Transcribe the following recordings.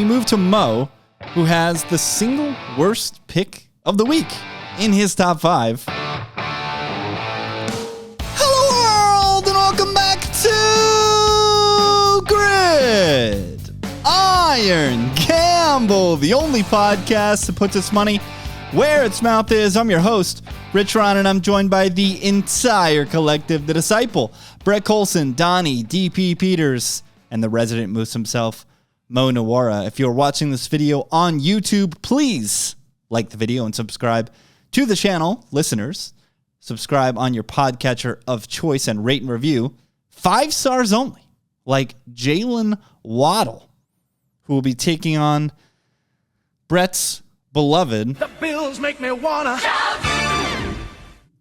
move to Mo, who has the single worst pick of the week in his top 5. Hello, world, and welcome back to Gridiron Gamble, the only podcast that puts its money where its mouth is. I'm your host, Rich Ron, and I'm joined by the entire collective, The Disciple, Brett Colson, Donnie, DP Peters, and the resident moose himself, Mo Nawara. If you're watching this video on YouTube, please like the video and subscribe to the channel. Listeners, subscribe on your podcatcher of choice and rate and review. 5 stars only, like Jalen Waddle, who will be taking on Brett's beloved The Bills make me wanna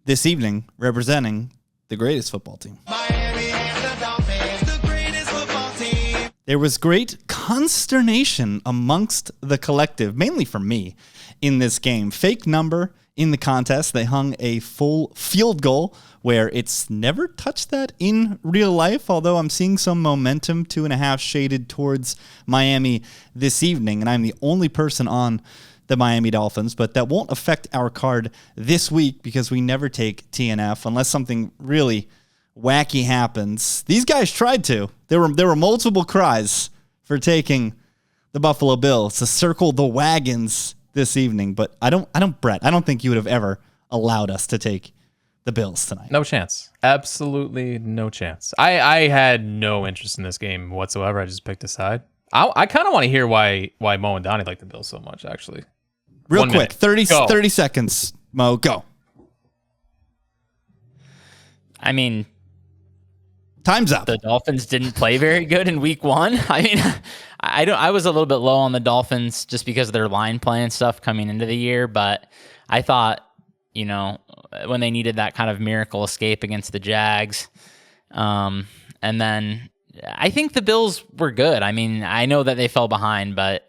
this evening, representing the greatest football team. Miami and the Dolphins, the greatest football team. There was great consternation amongst the collective, mainly for me, in this game. Fake number in the contest. They hung a full field goal where it's never touched that in real life, although I'm seeing some momentum, 2.5 shaded towards Miami this evening, and I'm the only person on the Miami Dolphins, but that won't affect our card this week because we never take TNF unless something really wacky happens. These guys tried to. There were multiple cries for taking the Buffalo Bills to circle the wagons this evening, but I don't think you would have ever allowed us to take the Bills tonight. No chance. Absolutely no chance. I had no interest in this game whatsoever. I just picked a side. I kind of want to hear why Mo and Donnie like the Bills so much, actually. Real 1 quick, minute. 30 seconds, Mo, go. I mean, Time's up. the Dolphins didn't play very good in week 1. I mean, I was a little bit low on the Dolphins just because of their line play and stuff coming into the year, but I thought, when they needed that kind of miracle escape against the Jags, and then I think the Bills were good. I mean, I know that they fell behind, but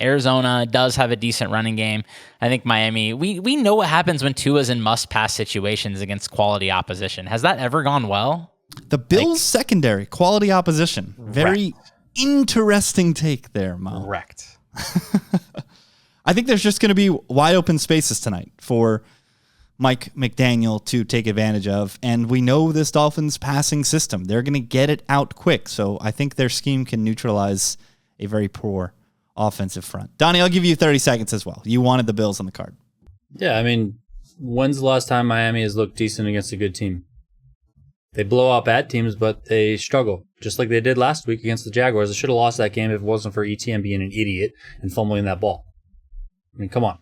Arizona does have a decent running game. I think Miami, we know what happens when Tua's in must-pass situations against quality opposition. Has that ever gone well? The Bills secondary, quality opposition. Very interesting take there, Mo. Correct. I think there's just going to be wide open spaces tonight for Mike McDaniel to take advantage of. And we know this Dolphins passing system. They're going to get it out quick. So I think their scheme can neutralize a very poor offensive front. Donnie, I'll give you 30 seconds as well. You wanted the Bills on the card. Yeah, I mean, when's the last time Miami has looked decent against a good team? They blow out bad teams, but they struggle, just like they did last week against the Jaguars. They should have lost that game if it wasn't for ETN being an idiot and fumbling that ball. I mean, come on.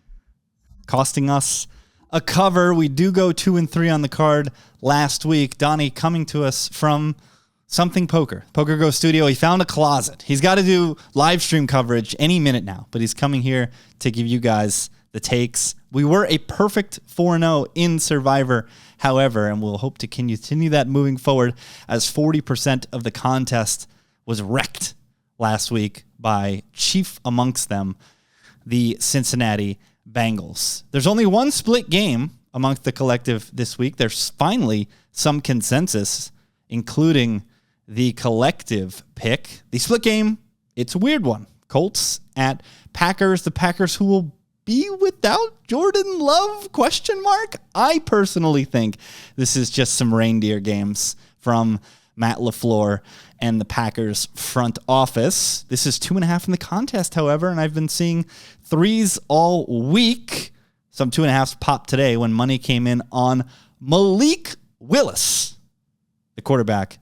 Costing us a cover. We do go 2-3 on the card last week. Donnie coming to us from Something Poker Go Studio. He found a closet. He's got to do live stream coverage any minute now, but he's coming here to give you guys the takes. We were a perfect 4-0 in Survivor, however, and we'll hope to continue that moving forward as 40% of the contest was wrecked last week by chief amongst them, the Cincinnati Bengals. There's only one split game amongst the collective this week. There's finally some consensus, including the collective pick. The split game, it's a weird one. Colts at Packers. The Packers who will be without Jordan Love, ? I personally think this is just some reindeer games from Matt LaFleur and the Packers front office. This is 2.5 in the contest, however, and I've been seeing 3s all week. Some 2.5s popped today when money came in on Malik Willis, the quarterback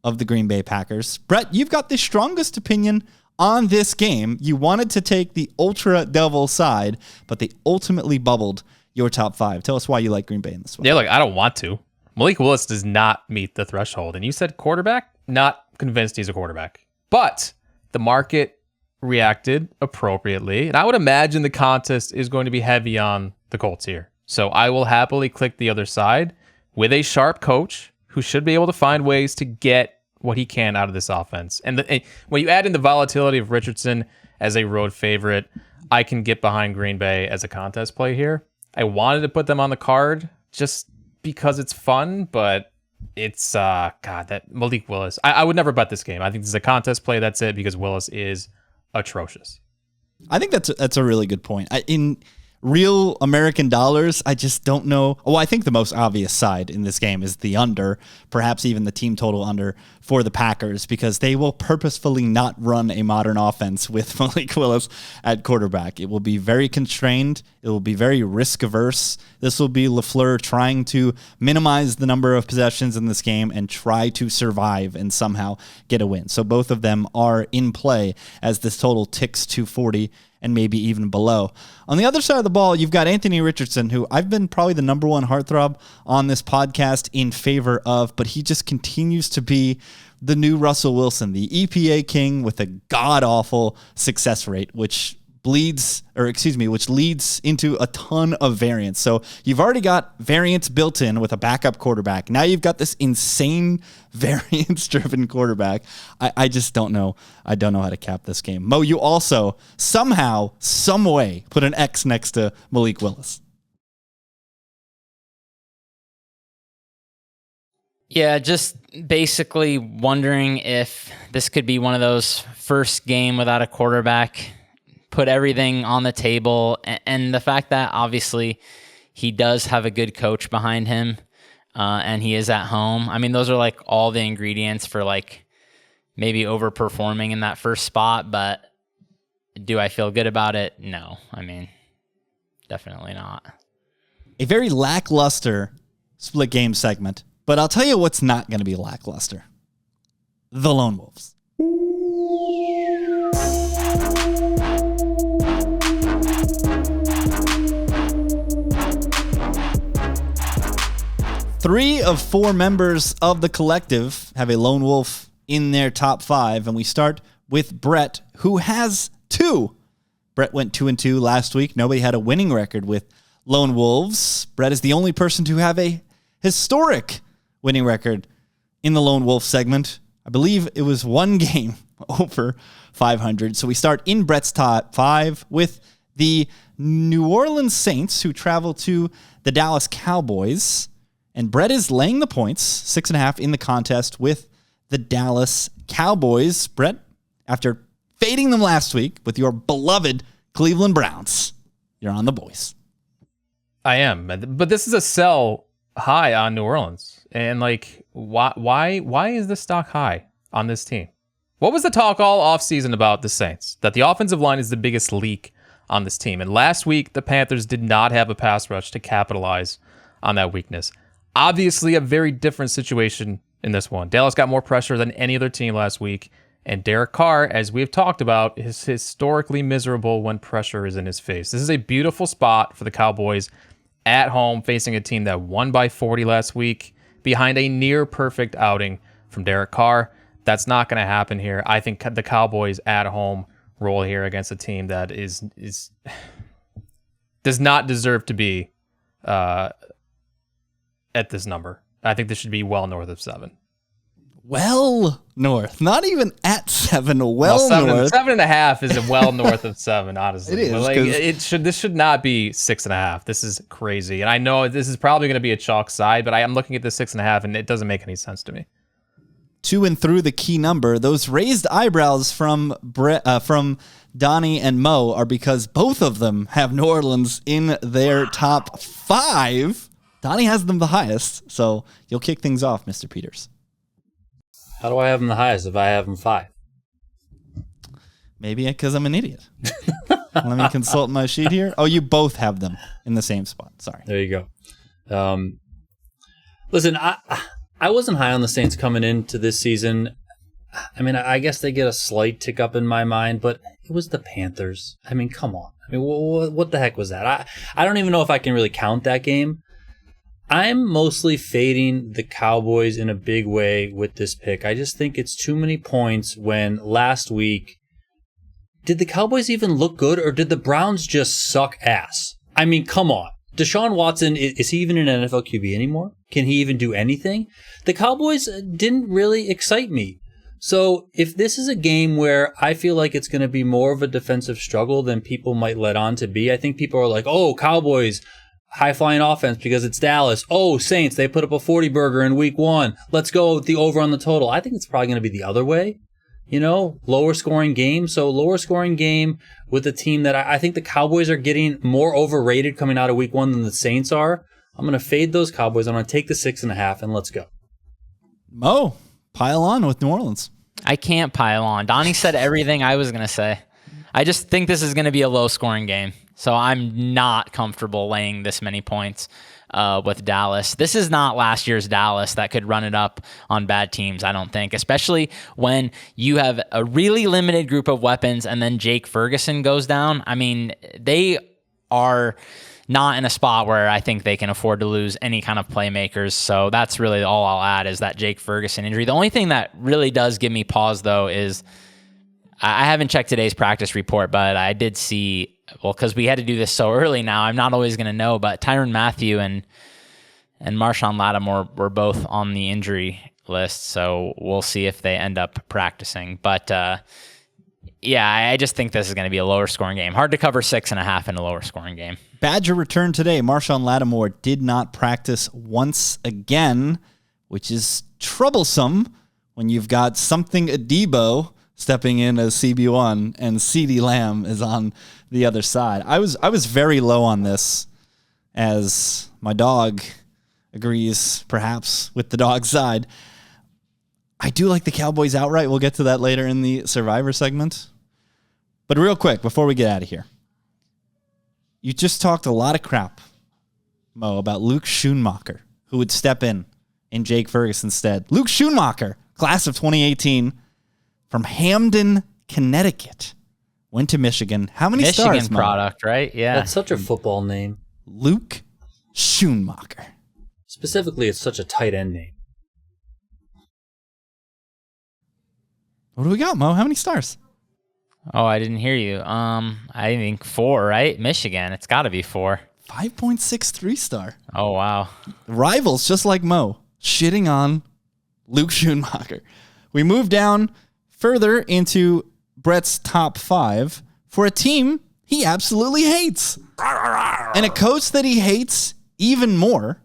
of the Green Bay Packers. Brett, you've got the strongest opinion on this game. You wanted to take the Ultra Devil side, but they ultimately bubbled your top 5. Tell us why you like Green Bay in this one. Yeah, look, I don't want to. Malik Willis does not meet the threshold. And you said quarterback? Not convinced he's a quarterback. But the market reacted appropriately. And I would imagine the contest is going to be heavy on the Colts here. So I will happily click the other side with a sharp coach who should be able to find ways to get what he can out of this offense. And when you add in the volatility of Richardson as a road favorite, I can get behind Green Bay as a contest play here. I wanted to put them on the card just because it's fun, but it's, that Malik Willis. I would never bet this game. I think this is a contest play. That's it, because Willis is atrocious. I think that's a really good point. In real American dollars, I just don't know. Well, I think the most obvious side in this game is the under, perhaps even the team total under for the Packers, because they will purposefully not run a modern offense with Malik Willis at quarterback. It will be very constrained. It will be very risk averse. This will be LaFleur trying to minimize the number of possessions in this game and try to survive and somehow get a win. So both of them are in play as this total ticks to 40 and maybe even below. On the other side of the ball, you've got Anthony Richardson, who I've been probably the number one heartthrob on this podcast in favor of, but he just continues to be the new Russell Wilson, the EPA king with a god-awful success rate, which leads into a ton of variance. So you've already got variance built in with a backup quarterback. Now you've got this insane variance-driven quarterback. I just don't know. I don't know how to cap this game. Mo, you also somehow, some way, put an X next to Malik Willis. Yeah, just basically wondering if this could be one of those first game without a quarterback, put everything on the table, and the fact that obviously he does have a good coach behind him, and he is at home. I mean, those are like all the ingredients for like maybe overperforming in that first spot, but do I feel good about it? No. I mean, definitely not. A very lackluster split game segment, but I'll tell you what's not going to be lackluster. The Lone Wolves. Three of four members of the collective have a lone wolf in their top five, and we start with Brett, who has two. Brett went 2-2 last week. Nobody had a winning record with lone wolves. Brett is the only person to have a historic winning record in the lone wolf segment. I believe it was one game over 500. So we start in Brett's top five with the New Orleans Saints, who travel to the Dallas Cowboys. And Brett is laying the points, 6.5 in the contest with the Dallas Cowboys. Brett, after fading them last week with your beloved Cleveland Browns, you're on the boys. I am, but this is a sell high on New Orleans. And like, why is the stock high on this team? What was the talk all offseason about the Saints? That the offensive line is the biggest leak on this team. And last week, the Panthers did not have a pass rush to capitalize on that weakness. Obviously, a very different situation in this one. Dallas got more pressure than any other team last week, and Derek Carr, as we've talked about, is historically miserable when pressure is in his face. This is a beautiful spot for the Cowboys at home, facing a team that won by 40 last week, behind a near-perfect outing from Derek Carr. That's not going to happen here. I think the Cowboys at home roll here against a team that does not deserve to be at this number. I think this should be well north of 7. Well north. Not even at 7. Well north. 7.5 is well north of 7, honestly. It is. But like, this should not be 6.5. This is crazy. And I know this is probably going to be a chalk side, but I am looking at the 6.5 and it doesn't make any sense to me. To and through the key number, those raised eyebrows from Donnie and Mo are because both of them have New Orleans in their top 5. Donnie has them the highest, so you'll kick things off, Mr. Peters. How do I have them the highest if I have them 5? Maybe because I'm an idiot. Let me consult my sheet here. Oh, you both have them in the same spot. Sorry. There you go. Listen, I wasn't high on the Saints coming into this season. I mean, I guess they get a slight tick up in my mind, but it was the Panthers. I mean, come on. I mean, what the heck was that? I don't even know if I can really count that game. I'm mostly fading the Cowboys in a big way with this pick. I just think it's too many points when last week, did the Cowboys even look good or did the Browns just suck ass? I mean, come on. Deshaun Watson, is he even an NFL QB anymore? Can he even do anything? The Cowboys didn't really excite me. So if this is a game where I feel like it's going to be more of a defensive struggle than people might let on to be, I think people are like, oh, Cowboys, high-flying offense because it's Dallas. Oh, Saints, they put up a 40-burger in week 1. Let's go with the over on the total. I think it's probably going to be the other way. lower scoring game. So lower scoring game with a team that I think the Cowboys are getting more overrated coming out of week 1 than the Saints are. I'm going to fade those Cowboys. I'm going to take the 6.5 and let's go. Mo, pile on with New Orleans. I can't pile on. Donnie said everything I was going to say. I just think this is going to be a low-scoring game. So I'm not comfortable laying this many points with Dallas. This is not last year's Dallas that could run it up on bad teams, I don't think, especially when you have a really limited group of weapons and then Jake Ferguson goes down. I mean, they are not in a spot where I think they can afford to lose any kind of playmakers. So that's really all I'll add is that Jake Ferguson injury. The only thing that really does give me pause, though, is I haven't checked today's practice report, but I did see, because we had to do this so early now, I'm not always going to know, but Tyrann Mathieu and Marshawn Lattimore were both on the injury list, so we'll see if they end up practicing. But yeah, I just think this is going to be a lower scoring game. Hard to cover 6.5 in a lower scoring game. Badger returned today. Marshawn Lattimore did not practice once again, which is troublesome when you've got something Adebo stepping in as CB1 and CeeDee Lamb is on the other side. I was very low on this, as my dog agrees perhaps with the dog side. I do like the Cowboys outright. We'll get to that later in the Survivor segment. But real quick, before we get out of here, you just talked a lot of crap, Mo, about Luke Schoonmaker, who would step in Jake Ferguson's stead. Luke Schoonmaker, class of 2018, from Hamden, Connecticut, went to Michigan. How many stars, Michigan Mo? product, right? Yeah. That's such a football name. Luke Schoonmaker. Specifically, it's such a tight end name. What do we got, Mo? How many stars? Oh, I didn't hear you. I think 4, right? Michigan. It's got to be 4. 5.63 star. Oh, wow. Rivals, just like Mo, shitting on Luke Schoonmaker. We move down further into Brett's top 5 for a team he absolutely hates. And a coach that he hates even more.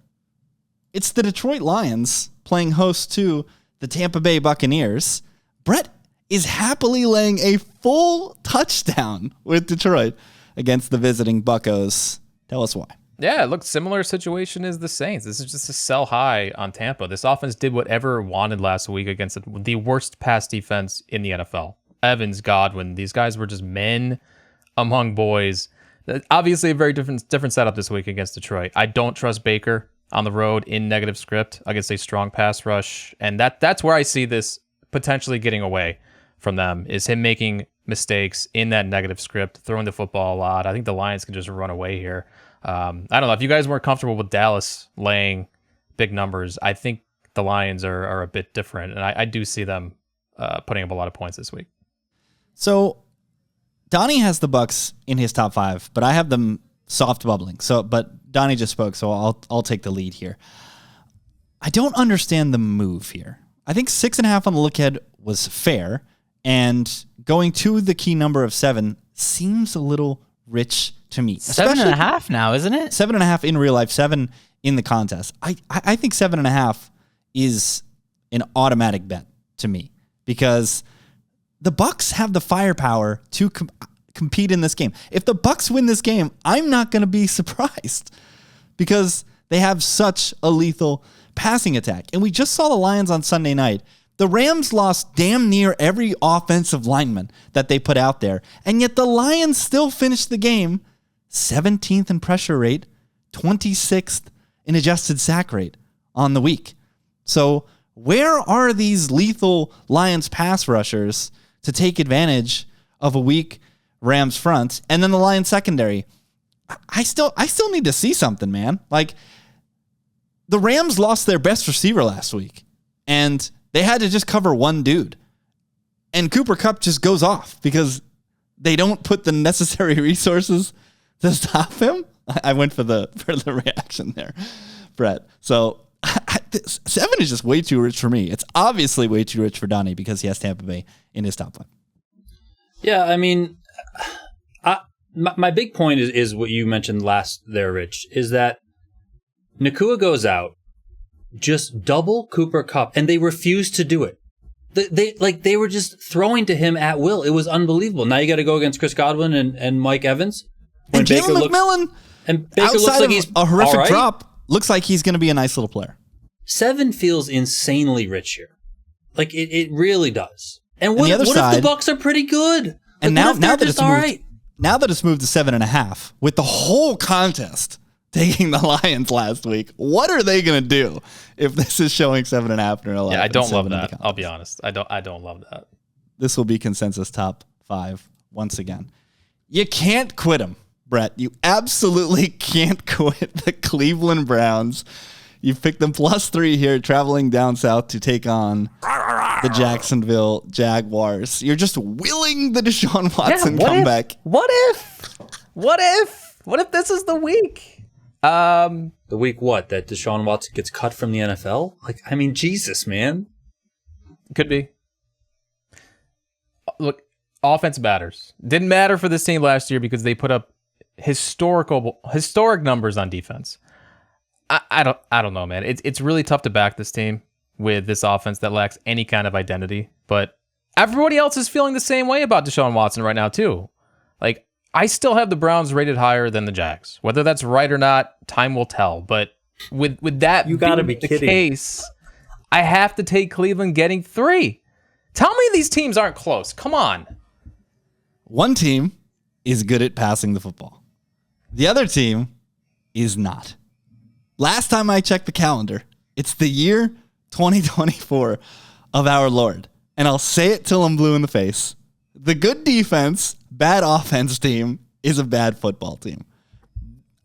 It's the Detroit Lions playing host to the Tampa Bay Buccaneers. Brett is happily laying a full touchdown with Detroit against the visiting Buccos. Tell us why. Yeah, it looked similar situation as the Saints. This is just a sell high on Tampa. This offense did whatever it wanted last week against the worst pass defense in the NFL. Evans, Godwin, these guys were just men among boys. Obviously a very different setup this week against Detroit. I don't trust Baker on the road in negative script against a strong pass rush. And that's where I see this potentially getting away from them, is him making mistakes in that negative script, throwing the football a lot. I think the Lions can just run away here. I don't know. If you guys weren't comfortable with Dallas laying big numbers, I think the Lions are a bit different. And I do see them putting up a lot of points this week. So Donnie has the Bucs in his top 5, but I have them soft bubbling. But Donnie just spoke, so I'll take the lead here. I don't understand the move here. I think 6.5 on the look ahead was fair, and going to the key number of 7 seems a little rich to me. 7.5 now, isn't it? 7.5 in real life, 7 in the contest. I think 7.5 is an automatic bet to me, because the Bucs have the firepower to compete in this game. If the Bucs win this game, I'm not going to be surprised, because they have such a lethal passing attack. And we just saw the Lions on Sunday night. The Rams lost damn near every offensive lineman that they put out there, and yet the Lions still finished the game 17th in pressure rate, 26th in adjusted sack rate on the week. So where are these lethal Lions pass rushers to take advantage of a weak Rams front? And then the Lions secondary. I still need to see something, man. Like, the Rams lost their best receiver last week, and they had to just cover one dude. And Cooper Kupp just goes off because they don't put the necessary resources to stop him. I went for the reaction there, Brett. So 7 is just way too rich for me. It's obviously way too rich for Donnie because he has Tampa Bay in his top 5. Yeah, I mean, my big point is what you mentioned last there, Rich, is that Nakua goes out, just double Cooper Kupp, and they refuse to do it. They were just throwing to him at will. It was unbelievable. Now you got to go against Chris Godwin and Mike Evans. And Jalen McMillan, Baker looks like he's a horrific all right. drop, looks like he's going to be a nice little player. 7 feels insanely rich here. Like it really does. And what, the other what side, if the Bucs are pretty good? And Like, now that just it's all moved, right. now that it's moved to 7.5, with the whole contest taking the Lions last week, what are they going to do if this is showing 7.5 or 11? Yeah, I don't love that. I'll be honest. I don't love that. This will be consensus top 5 once again. You can't quit them, Brett. You absolutely can't quit the Cleveland Browns. You've picked them +3 here, traveling down south to take on the Jacksonville Jaguars. You're just willing the Deshaun Watson comeback. What if this is the week? The week what? That Deshaun Watson gets cut from the NFL? Like, I mean, Jesus, man. Could be. Look, offense matters. Didn't matter for this team last year because they put up historic numbers on defense. I don't know, man. It's really tough to back this team with this offense that lacks any kind of identity. But everybody else is feeling the same way about Deshaun Watson right now too. Like, I still have the Browns rated higher than the Jags. Whether that's right or not, time will tell. But with that You gotta being be the kidding. case, I have to take Cleveland getting 3. Tell me these teams aren't close. Come on. One team is good at passing the football. The other team is not. Last time I checked the calendar, it's the year 2024 of our Lord. And I'll say it till I'm blue in the face. The good defense, bad offense team is a bad football team.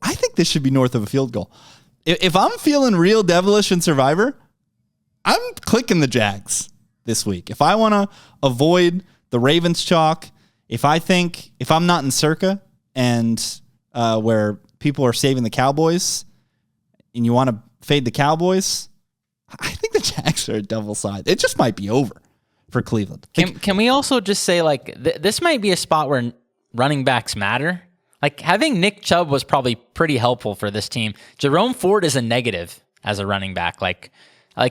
I think this should be north of a field goal. If I'm feeling real devilish in Survivor, I'm clicking the Jags this week. If I want to avoid the Ravens chalk, if I'm not in Circa and where people are saving the Cowboys and you want to fade the Cowboys, I think the Jags are a double side. It just might be over for Cleveland. Can we also just say, like, this might be a spot where running backs matter? Like, having Nick Chubb was probably pretty helpful for this team. Jerome Ford is a negative as a running back. Like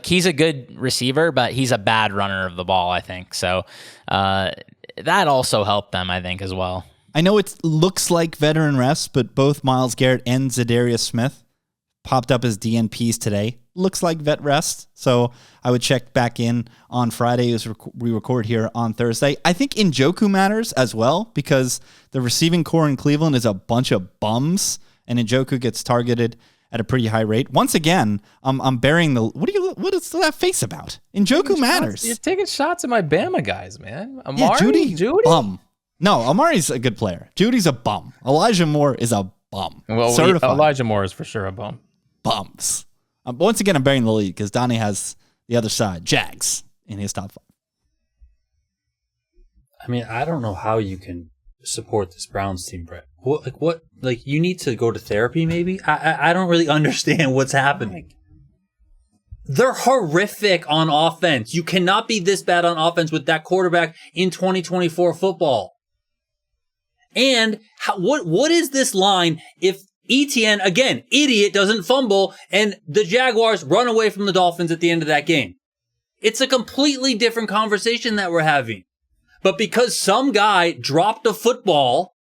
he's a good receiver, but he's a bad runner of the ball, I think. So that also helped them, I think, as well. I know it looks like veteran rest, but both Myles Garrett and Zadarius Smith popped up as DNPs today. Looks like vet rest. So I would check back in on Friday as we record here on Thursday. I think Njoku matters as well because the receiving core in Cleveland is a bunch of bums, and Njoku gets targeted at a pretty high rate. Once again, I'm burying the. What is that face about? Njoku matters. You're taking shots at my Bama guys, man. Amari, Yeah, Judy, bum. No, Amari's a good player. Judy's a bum. Elijah Moore is a bum. Well, Certified Elijah Moore is for sure a bum. bums. Once again, I'm burying the lead because Donnie has the other side, Jags, in his top 5. I mean, I don't know how you can support this Browns team, Brett. What? Like, you need to go to therapy, maybe? I don't really understand what's happening. They're horrific on offense. You cannot be this bad on offense with that quarterback in 2024 football. And what is this line if ETN, again, idiot, doesn't fumble and the Jaguars run away from the Dolphins at the end of that game? It's a completely different conversation that we're having. But because some guy dropped a football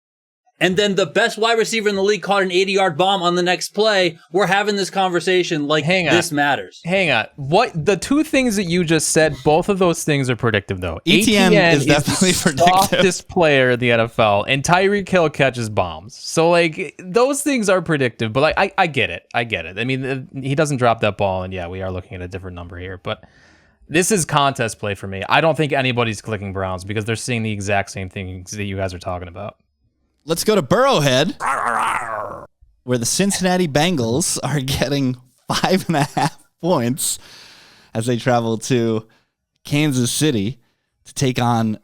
and then the best wide receiver in the league caught an 80-yard bomb on the next play, we're having this conversation like this matters. Hang on. What the two things that you just said, both of those things are predictive, though. ETN is definitely the predictive. softest player in the NFL, and Tyreek Hill catches bombs. So, like, those things are predictive, but like, I get it. I get it. I mean, he doesn't drop that ball, and yeah, we are looking at a different number here, but this is contest play for me. I don't think anybody's clicking Browns because they're seeing the exact same things that you guys are talking about. Let's go to Burrowhead, where the Cincinnati Bengals are getting 5.5 points as they travel to Kansas City to take on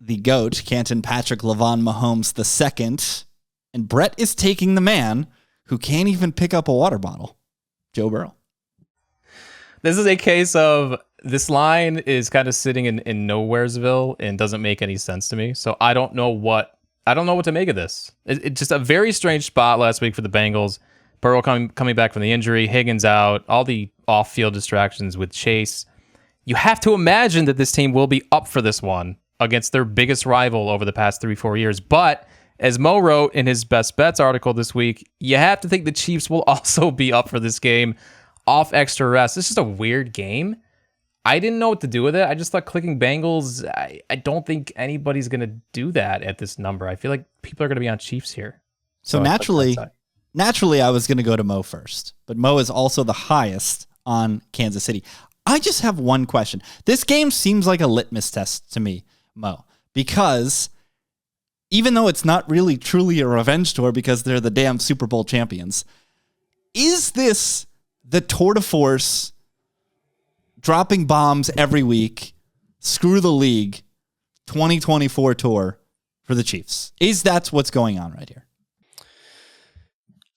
the GOAT, Canton Patrick Lavon Mahomes II. And Brett is taking the man who can't even pick up a water bottle, Joe Burrow. This is a case of this line is kind of sitting in Nowheresville and doesn't make any sense to me. So I don't know what to make of this. It's just a very strange spot last week for the Bengals. Burrow coming back from the injury, Higgins out, all the off-field distractions with Chase. you have to imagine that this team will be up for this one against their biggest rival over the past 3-4 years. But as Mo wrote in his Best Bets article this week, you have to think the Chiefs will also be up for this game off extra rest. This is a weird game. I didn't know what to do with it. I just thought clicking Bengals, I don't think anybody's going to do that at this number. I feel like people are going to be on Chiefs here. So naturally, I was going to go to Mo first, but Mo is also the highest on Kansas City. I just have one question. This game seems like a litmus test to me, Mo, because even though it's not really truly a revenge tour because they're the damn Super Bowl champions, is this the tour de force, dropping bombs every week, screw the league, 2024 tour for the Chiefs? Is that what's going on right here?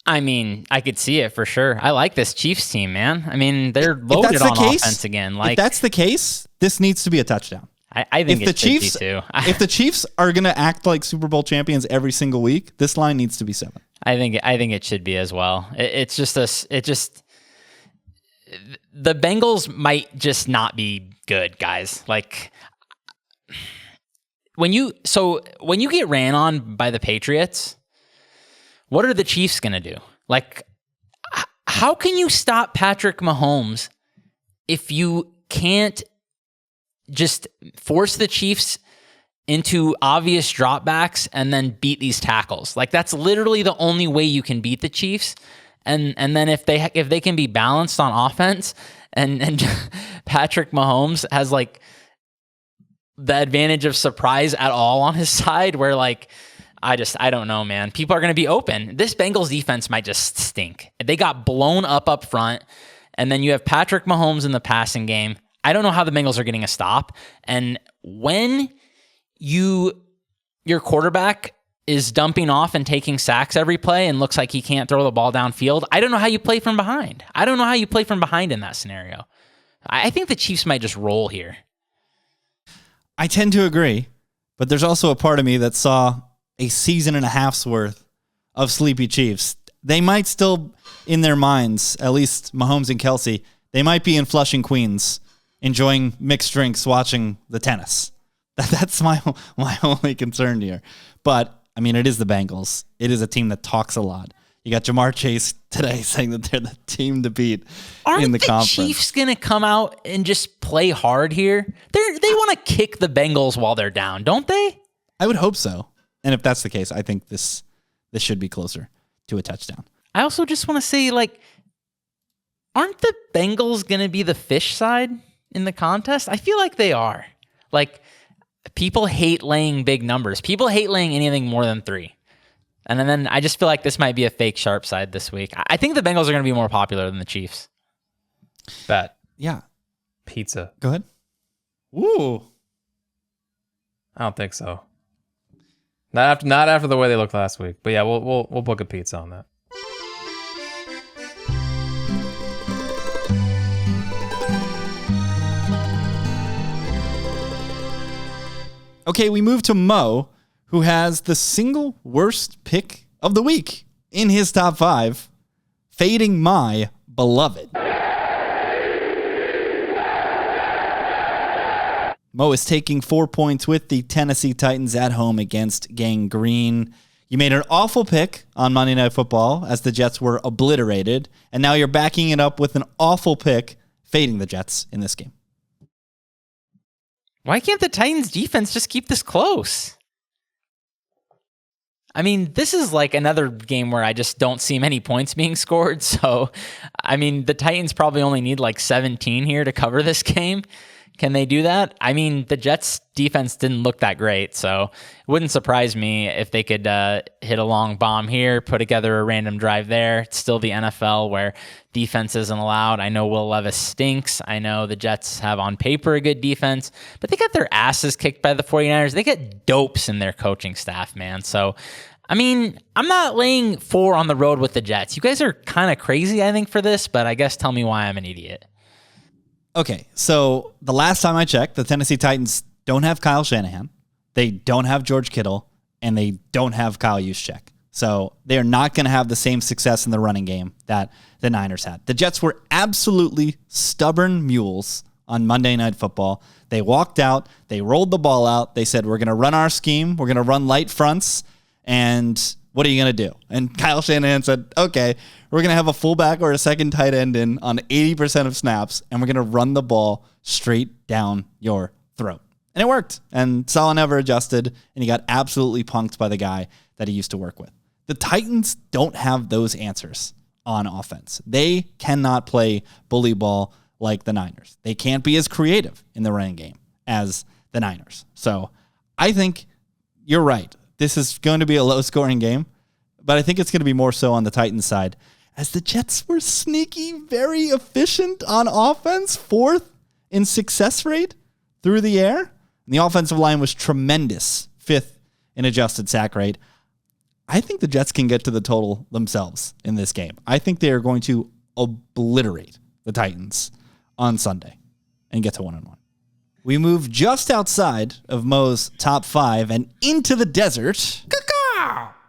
I mean, I could see it for sure. I like this Chiefs team, man. I mean, they're loaded on offense again. Like, if that's the case, this needs to be a touchdown. I think if the Chiefs, too. If the Chiefs are going to act like Super Bowl champions every single week, this line needs to be 7. I think it should be as well. The Bengals might just not be good, guys. Like, when you get ran on by the Patriots, what are the Chiefs going to do? Like, how can you stop Patrick Mahomes if you can't just force the Chiefs into obvious dropbacks and then beat these tackles? Like, that's literally the only way you can beat the Chiefs. And then if they can be balanced on offense and Patrick Mahomes has like the advantage of surprise at all on his side, where like, I don't know, man. People are going to be open. This Bengals defense might just stink. They got blown up front, and then you have Patrick Mahomes in the passing game. I don't know how the Bengals are getting a stop. And when your quarterback is dumping off and taking sacks every play and looks like he can't throw the ball downfield, I don't know how you play from behind. I don't know how you play from behind in that scenario. I think the Chiefs might just roll here. I tend to agree, but there's also a part of me that saw a season and a half's worth of sleepy Chiefs. They might still, in their minds, at least Mahomes and Kelsey, they might be in Flushing, Queens, enjoying mixed drinks, watching the tennis. That's my only concern here. But, I mean, it is the Bengals. It is a team that talks a lot. You got Jamar Chase today saying that they're the team to beat in the conference. Aren't the Chiefs going to come out and just play hard here? They want to kick the Bengals while they're down, don't they? I would hope so. And if that's the case, I think this should be closer to a touchdown. I also just want to say, like, aren't the Bengals going to be the fish side in the contest? I feel like they are. Like, people hate laying big numbers. People hate laying anything more than 3. And then I just feel like this might be a fake sharp side this week. I think the Bengals are going to be more popular than the Chiefs. Bet. Yeah. Pizza. Go ahead. Ooh. I don't think so. Not after the way they looked last week. But yeah, we'll book a pizza on that. Okay, we move to Mo, who has the single worst pick of the week in his top 5, fading my beloved. Mo is taking 4 points with the Tennessee Titans at home against Gang Green. You made an awful pick on Monday Night Football as the Jets were obliterated, and now you're backing it up with an awful pick, fading the Jets in this game. Why can't the Titans defense just keep this close? I mean, this is like another game where I just don't see many points being scored. So, I mean, the Titans probably only need like 17 here to cover this game. Can they do that? I mean, the Jets defense didn't look that great, so it wouldn't surprise me if they could hit a long bomb here, put together a random drive there. It's still the NFL where defense isn't allowed. I know Will Levis stinks. I know the Jets have on paper a good defense, but they got their asses kicked by the 49ers. They get dopes in their coaching staff, man. So, I mean, I'm not laying 4 on the road with the Jets. You guys are kind of crazy, I think, for this, but I guess tell me why I'm an idiot. Okay, so the last time I checked, the Tennessee Titans don't have Kyle Shanahan, they don't have George Kittle, and they don't have Kyle Juszczyk. So they are not going to have the same success in the running game that the Niners had. The Jets were absolutely stubborn mules on Monday Night Football. They walked out. They rolled the ball out. They said, we're going to run our scheme. We're going to run light fronts. And what are you going to do? And Kyle Shanahan said, okay, we're going to have a fullback or a second tight end in on 80% of snaps, and we're going to run the ball straight down your throat. And it worked. And Saleh never adjusted, and he got absolutely punked by the guy that he used to work with. The Titans don't have those answers on offense. They cannot play bully ball like the Niners. They can't be as creative in the running game as the Niners. So I think you're right. This is going to be a low-scoring game, but I think it's going to be more so on the Titans side, as the Jets were sneaky, very efficient on offense, 4th in success rate through the air. And the offensive line was tremendous, 5th in adjusted sack rate. I think the Jets can get to the total themselves in this game. I think they are going to obliterate the Titans on Sunday and get to 1-1. We move just outside of Mo's top 5 and into the desert,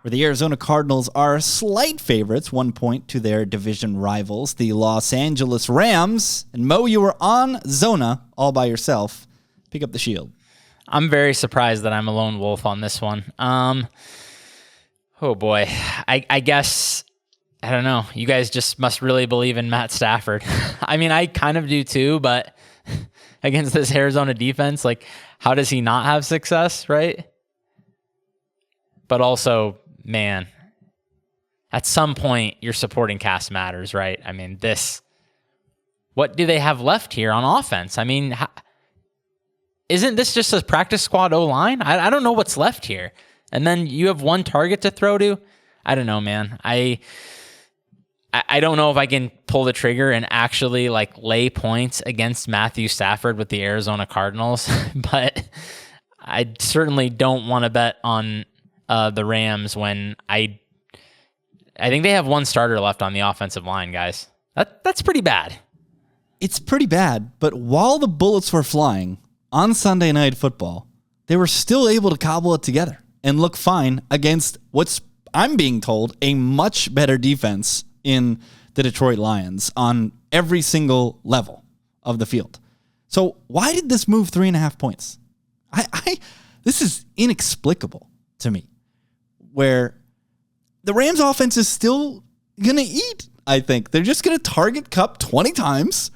where the Arizona Cardinals are slight favorites, 1 point to their division rivals, the Los Angeles Rams. And Mo, you were on Zona all by yourself. Pick up the shield. I'm very surprised that I'm a lone wolf on this one. Oh boy. I guess, I don't know. You guys just must really believe in Matt Stafford. I mean, I kind of do too, but against this Arizona defense, like, how does he not have success, right? But also, man, at some point, your supporting cast matters, right? I mean, what do they have left here on offense? I mean, isn't this just a practice squad O-line? I don't know what's left here. And then you have one target to throw to. I don't know, man. I don't know if I can pull the trigger and actually like lay points against Matthew Stafford with the Arizona Cardinals, but I certainly don't want to bet on the Rams when I think they have one starter left on the offensive line, guys. That's pretty bad. It's pretty bad, but while the bullets were flying on Sunday Night Football, they were still able to cobble it together and look fine against what's, I'm being told, a much better defense in the Detroit Lions on every single level of the field. So why did this move 3.5 points? This is inexplicable to me, where the Rams offense is still going to eat, I think. They're just going to target Kupp 20 times.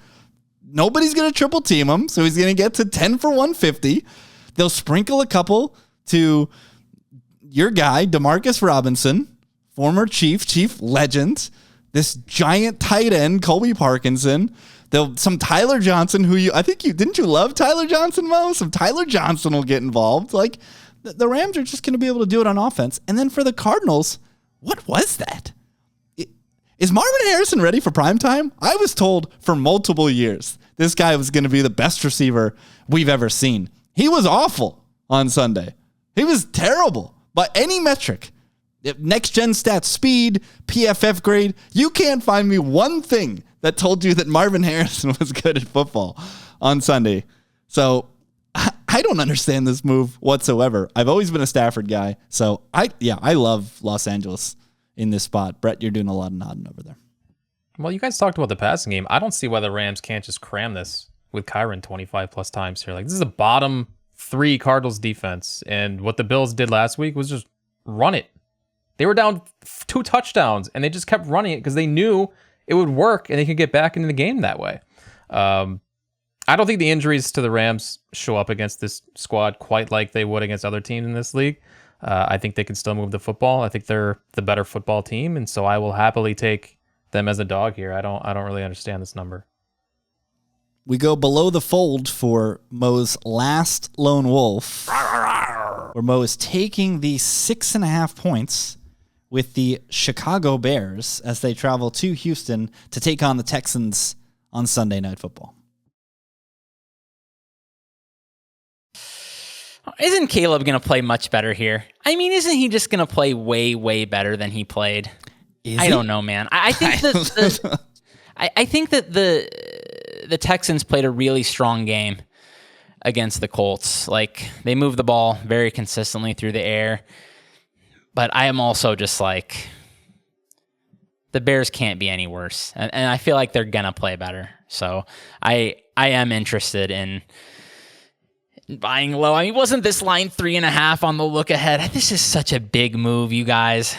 Nobody's going to triple team him, so he's going to get to 10 for 150. They'll sprinkle a couple to your guy, Demarcus Robinson, former Chief legend, this giant tight end, Colby Parkinson. Some Tyler Johnson, didn't you love Tyler Johnson, Mo? Some Tyler Johnson will get involved. Like, the Rams are just going to be able to do it on offense. And then for the Cardinals, what was that? Is Marvin Harrison ready for prime time? I was told for multiple years this guy was going to be the best receiver we've ever seen. He was awful on Sunday. He was terrible by any metric. Next gen stats, speed, PFF grade. You can't find me one thing that told you that Marvin Harrison was good at football on Sunday. So I don't understand this move whatsoever. I've always been a Stafford guy. So I love Los Angeles in this spot. Brett, you're doing a lot of nodding over there. Well, you guys talked about the passing game. I don't see why the Rams can't just cram this with Kyron 25 plus times here. Like, this is a bottom 3 Cardinals defense. And what the Bills did last week was just run it. They were down 2 touchdowns and they just kept running it because they knew it would work and they could get back into the game that way. I don't think the injuries to the Rams show up against this squad quite like they would against other teams in this league. I think they can still move the football. I think they're the better football team, and so I will happily take them as a dog here. I don't really understand this number. We go below the fold for Mo's last lone wolf, where Mo is taking the 6.5 points with the Chicago Bears as they travel to Houston to take on the Texans on Sunday Night Football. Isn't Caleb going to play much better here? I mean, isn't he just going to play way, way better than he played? I don't know, man. I think that I think that the Texans played a really strong game against the Colts. Like, they moved the ball very consistently through the air. But I am also just like, the Bears can't be any worse. And I feel like they're going to play better. So I am interested in buying low. I mean, wasn't this line 3.5 on the look ahead? This is such a big move, you guys.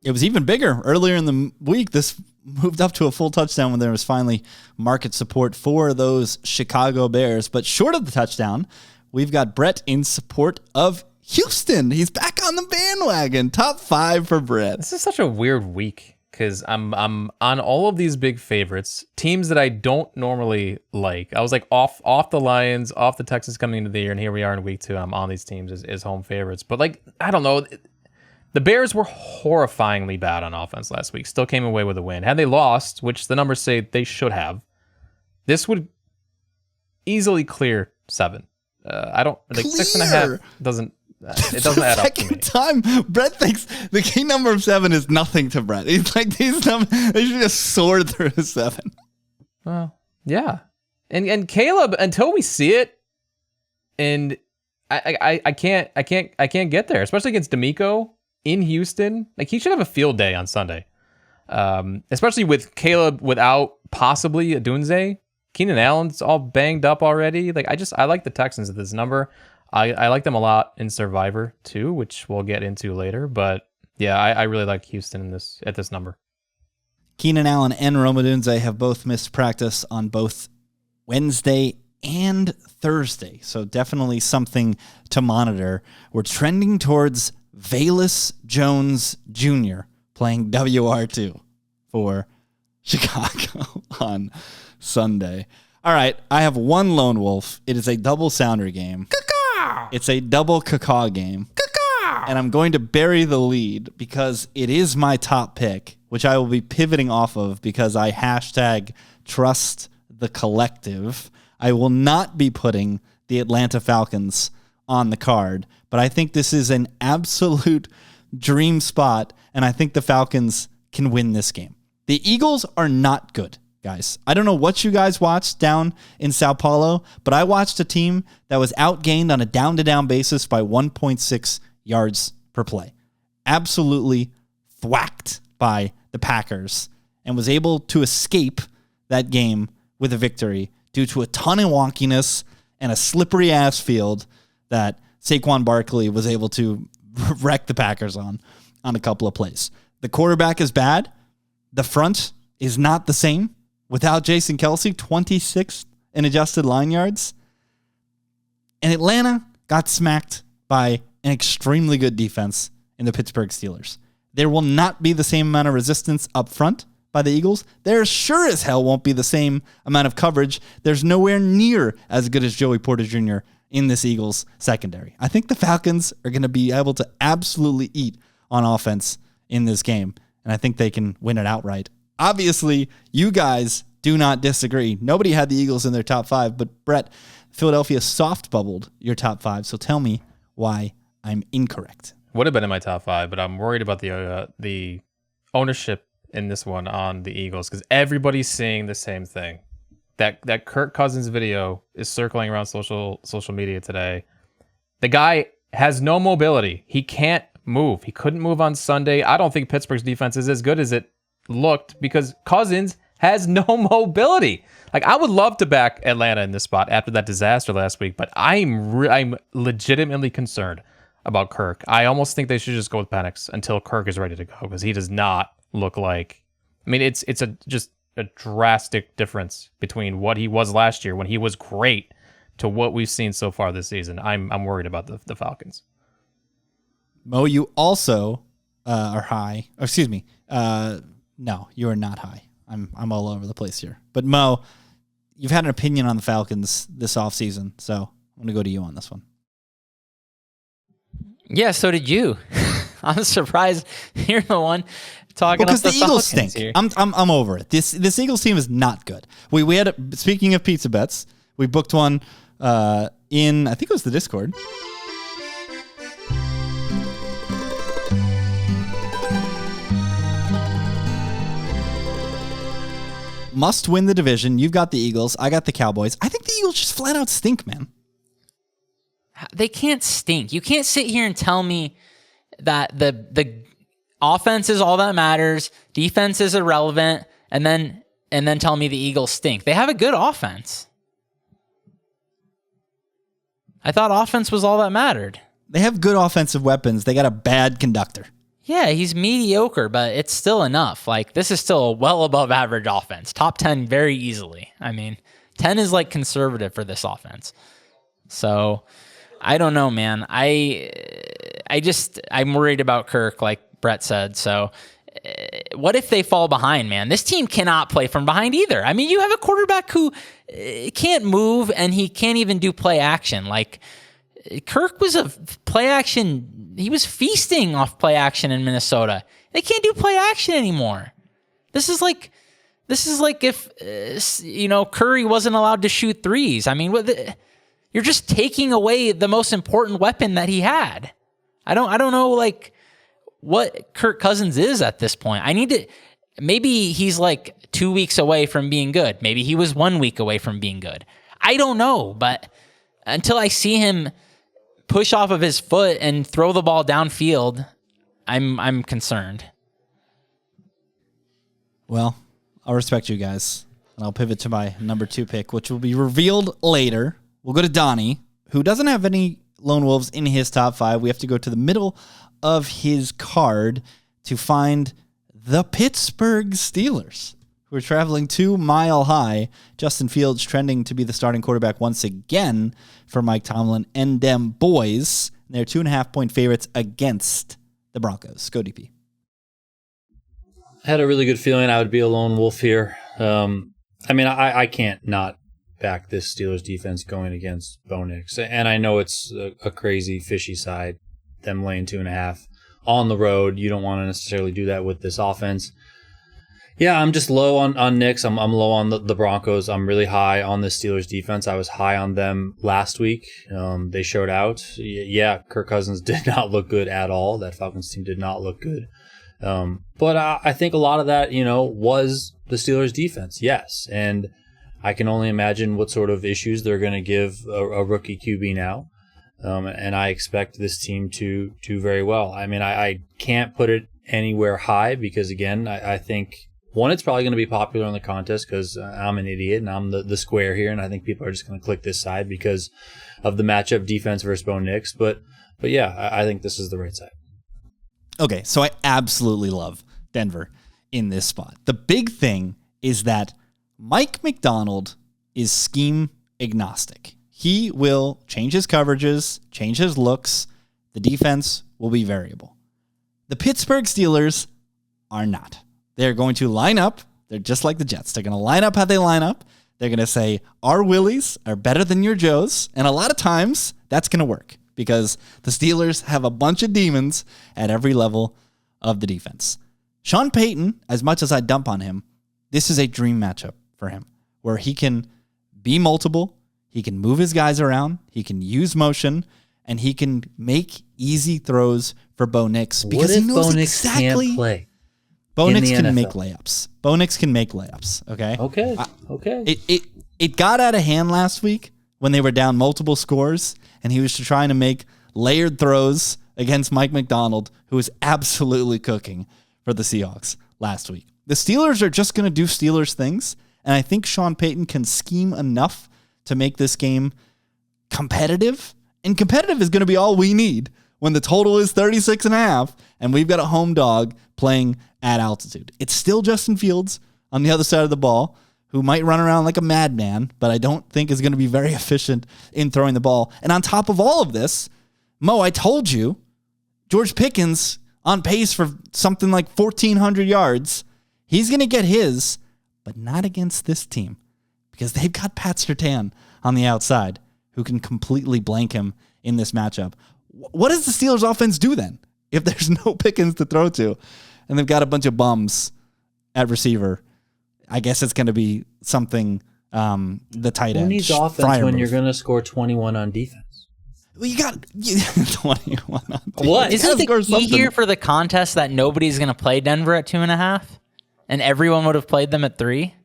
It was even bigger earlier in the week. This moved up to a full touchdown when there was finally market support for those Chicago Bears. But short of the touchdown, we've got Brett in support of Houston. He's back on the bandwagon. Top 5 for Brett. This is such a weird week because I'm on all of these big favorites, teams that I don't normally like. I was like off the Lions, off the Texans coming into the year, and here we are in week 2. I'm on these teams as home favorites. But like, I don't know. The Bears were horrifyingly bad on offense last week. Still came away with a win. Had they lost, which the numbers say they should have, this would easily clear 7. I don't like 6.5 doesn't. It doesn't add up to me. Second time, Brett thinks the key number of 7 is nothing to Brett. He's like, these numbers, they should just soar through a 7. Well, yeah, and Caleb, until we see it, and I can't get there, especially against D'Amico in Houston. Like, he should have a field day on Sunday, especially with Caleb without possibly a Dunze. Keenan Allen's all banged up already. Like, I like the Texans at this number. I like them a lot in Survivor too, which we'll get into later. But yeah, I really like Houston at this number. Keenan Allen and Rome Odunze have both missed practice on both Wednesday and Thursday. So definitely something to monitor. We're trending towards Velus Jones Jr. playing WR2 for Chicago on Sunday. All right, I have one lone wolf. It is a double sounder game. It's a double cacaw game. And I'm going to bury the lead because it is my top pick, which I will be pivoting off of because I hashtag trust the collective. I will not be putting the Atlanta Falcons on the card, but I think this is an absolute dream spot, and I think the Falcons can win this game. The Eagles are not good, guys. I don't know what you guys watched down in Sao Paulo, but I watched a team that was outgained on a down-to-down basis by 1.6 yards per play. Absolutely thwacked by the Packers and was able to escape that game with a victory due to a ton of wonkiness and a slippery-ass field that Saquon Barkley was able to wreck the Packers on a couple of plays. The quarterback is bad. The front is not the same. Without Jason Kelce, 26th in adjusted line yards. And Atlanta got smacked by an extremely good defense in the Pittsburgh Steelers. There will not be the same amount of resistance up front by the Eagles. There sure as hell won't be the same amount of coverage. There's nowhere near as good as Joey Porter Jr. in this Eagles secondary. I think the Falcons are going to be able to absolutely eat on offense in this game, and I think they can win it outright. Obviously, you guys do not disagree. Nobody had the Eagles in their top 5, but Brett, Philadelphia soft bubbled your top 5, so tell me why I'm incorrect. Would have been in my top 5, but I'm worried about the ownership in this one on the Eagles because everybody's seeing the same thing. That Kirk Cousins video is circling around social media today. The guy has no mobility. He can't move. He couldn't move on Sunday. I don't think Pittsburgh's defense is as good as it looked because Cousins has no mobility. Like, I would love to back Atlanta in this spot after that disaster last week, but I'm legitimately concerned about Kirk. I almost think they should just go with Penix until Kirk is ready to go because he does not look like. I mean, it's just a drastic difference between what he was last year when he was great to what we've seen so far this season. I'm worried about the Falcons. Mo, you also are high. Or excuse me. No, you are not high. I'm all over the place here. But Mo, you've had an opinion on the Falcons this offseason, so I'm going to go to you on this one. Yeah, so did you. I'm surprised you're the one talking because up the the Eagles Falcons stink. here. I'm over it. This Eagles team is not good. We had speaking of pizza bets, we booked one in I think it was the Discord. Must win the division. You've got the Eagles. I got the Cowboys. I think the Eagles just flat out stink, man. They can't stink. You can't sit here and tell me that the offense is all that matters, defense is irrelevant, and then and then tell me the Eagles stink. They have a good offense. I thought offense was all that mattered. They have good offensive weapons. They got a bad conductor. Yeah, he's mediocre, but it's still enough. Like, this is still a well above average offense. Top 10 very easily. I mean, 10 is like conservative for this offense. So, I don't know, man. I'm worried about Kirk, like Brett said. So, what if they fall behind, man? This team cannot play from behind either. I mean, you have a quarterback who can't move, and he can't even do play action. Like, Kirk was a play action. He was feasting off play action in Minnesota. They can't do play action anymore. This is like if Curry wasn't allowed to shoot threes. I mean, you're just taking away the most important weapon that he had. I don't know like what Kirk Cousins is at this point. Maybe he's like 2 weeks away from being good. Maybe he was 1 week away from being good. I don't know, but until I see him push off of his foot and throw the ball downfield, I'm concerned. Well, I'll respect you guys, and I'll pivot to my number 2 pick, which will be revealed later. We'll go to Donnie, who doesn't have any Lone Wolves in his top 5. We have to go to the middle of his card to find the Pittsburgh Steelers, who are traveling 2 Mile High. Justin Fields trending to be the starting quarterback once again for Mike Tomlin and them boys. They're 2.5-point favorites against the Broncos. Go DP. I had a really good feeling I would be a lone wolf here. I can't not back this Steelers defense going against Bo Nix. And I know it's a crazy fishy side, them laying 2.5 on the road. You don't want to necessarily do that with this offense. Yeah, I'm just low on Nix. I'm low on the Broncos. I'm really high on the Steelers defense. I was high on them last week. They showed out. Yeah, Kirk Cousins did not look good at all. That Falcons team did not look good. But I think a lot of that, was the Steelers defense. Yes. And I can only imagine what sort of issues they're going to give a rookie QB now. And I expect this team to do very well. I mean, I can't put it anywhere high because, again, I think, one, it's probably going to be popular in the contest because I'm an idiot and I'm the square here, and I think people are just going to click this side because of the matchup defense versus Bo Nix. But yeah, I think this is the right side. Okay, so I absolutely love Denver in this spot. The big thing is that Mike McDonald is scheme agnostic. He will change his coverages, change his looks. The defense will be variable. The Pittsburgh Steelers are not. They're going to line up. They're just like the Jets. They're going to line up how they line up. They're going to say, our Willies are better than your Joes. And a lot of times, that's going to work because the Steelers have a bunch of demons at every level of the defense. Sean Payton, as much as I dump on him, this is a dream matchup for him where he can be multiple, he can move his guys around, he can use motion, and he can make easy throws for Bo Nix because he knows exactly. Can't play? Bo Nix can make layups. Bo Nix can make layups. Okay. Okay. It got out of hand last week when they were down multiple scores, and he was trying to make layered throws against Mike McDonald, who was absolutely cooking for the Seahawks last week. The Steelers are just going to do Steelers things, and I think Sean Payton can scheme enough to make this game competitive, and competitive is going to be all we need when the total is 36.5, and we've got a home dog playing at altitude. It's still Justin Fields on the other side of the ball, who might run around like a madman, but I don't think is going to be very efficient in throwing the ball. And on top of all of this, Mo, I told you, George Pickens on pace for something like 1,400 yards. He's going to get his, but not against this team because they've got Pat Surtain on the outside who can completely blank him in this matchup. What does the Steelers offense do then if there's no Pickens to throw to and they've got a bunch of bums at receiver? I guess it's going to be something the tight end. Who needs offense when you're going to score 21 on defense? Well, you got 21 on defense. What? Isn't the key here for the contest that nobody's going to play Denver at 2.5 and everyone would have played them at 3?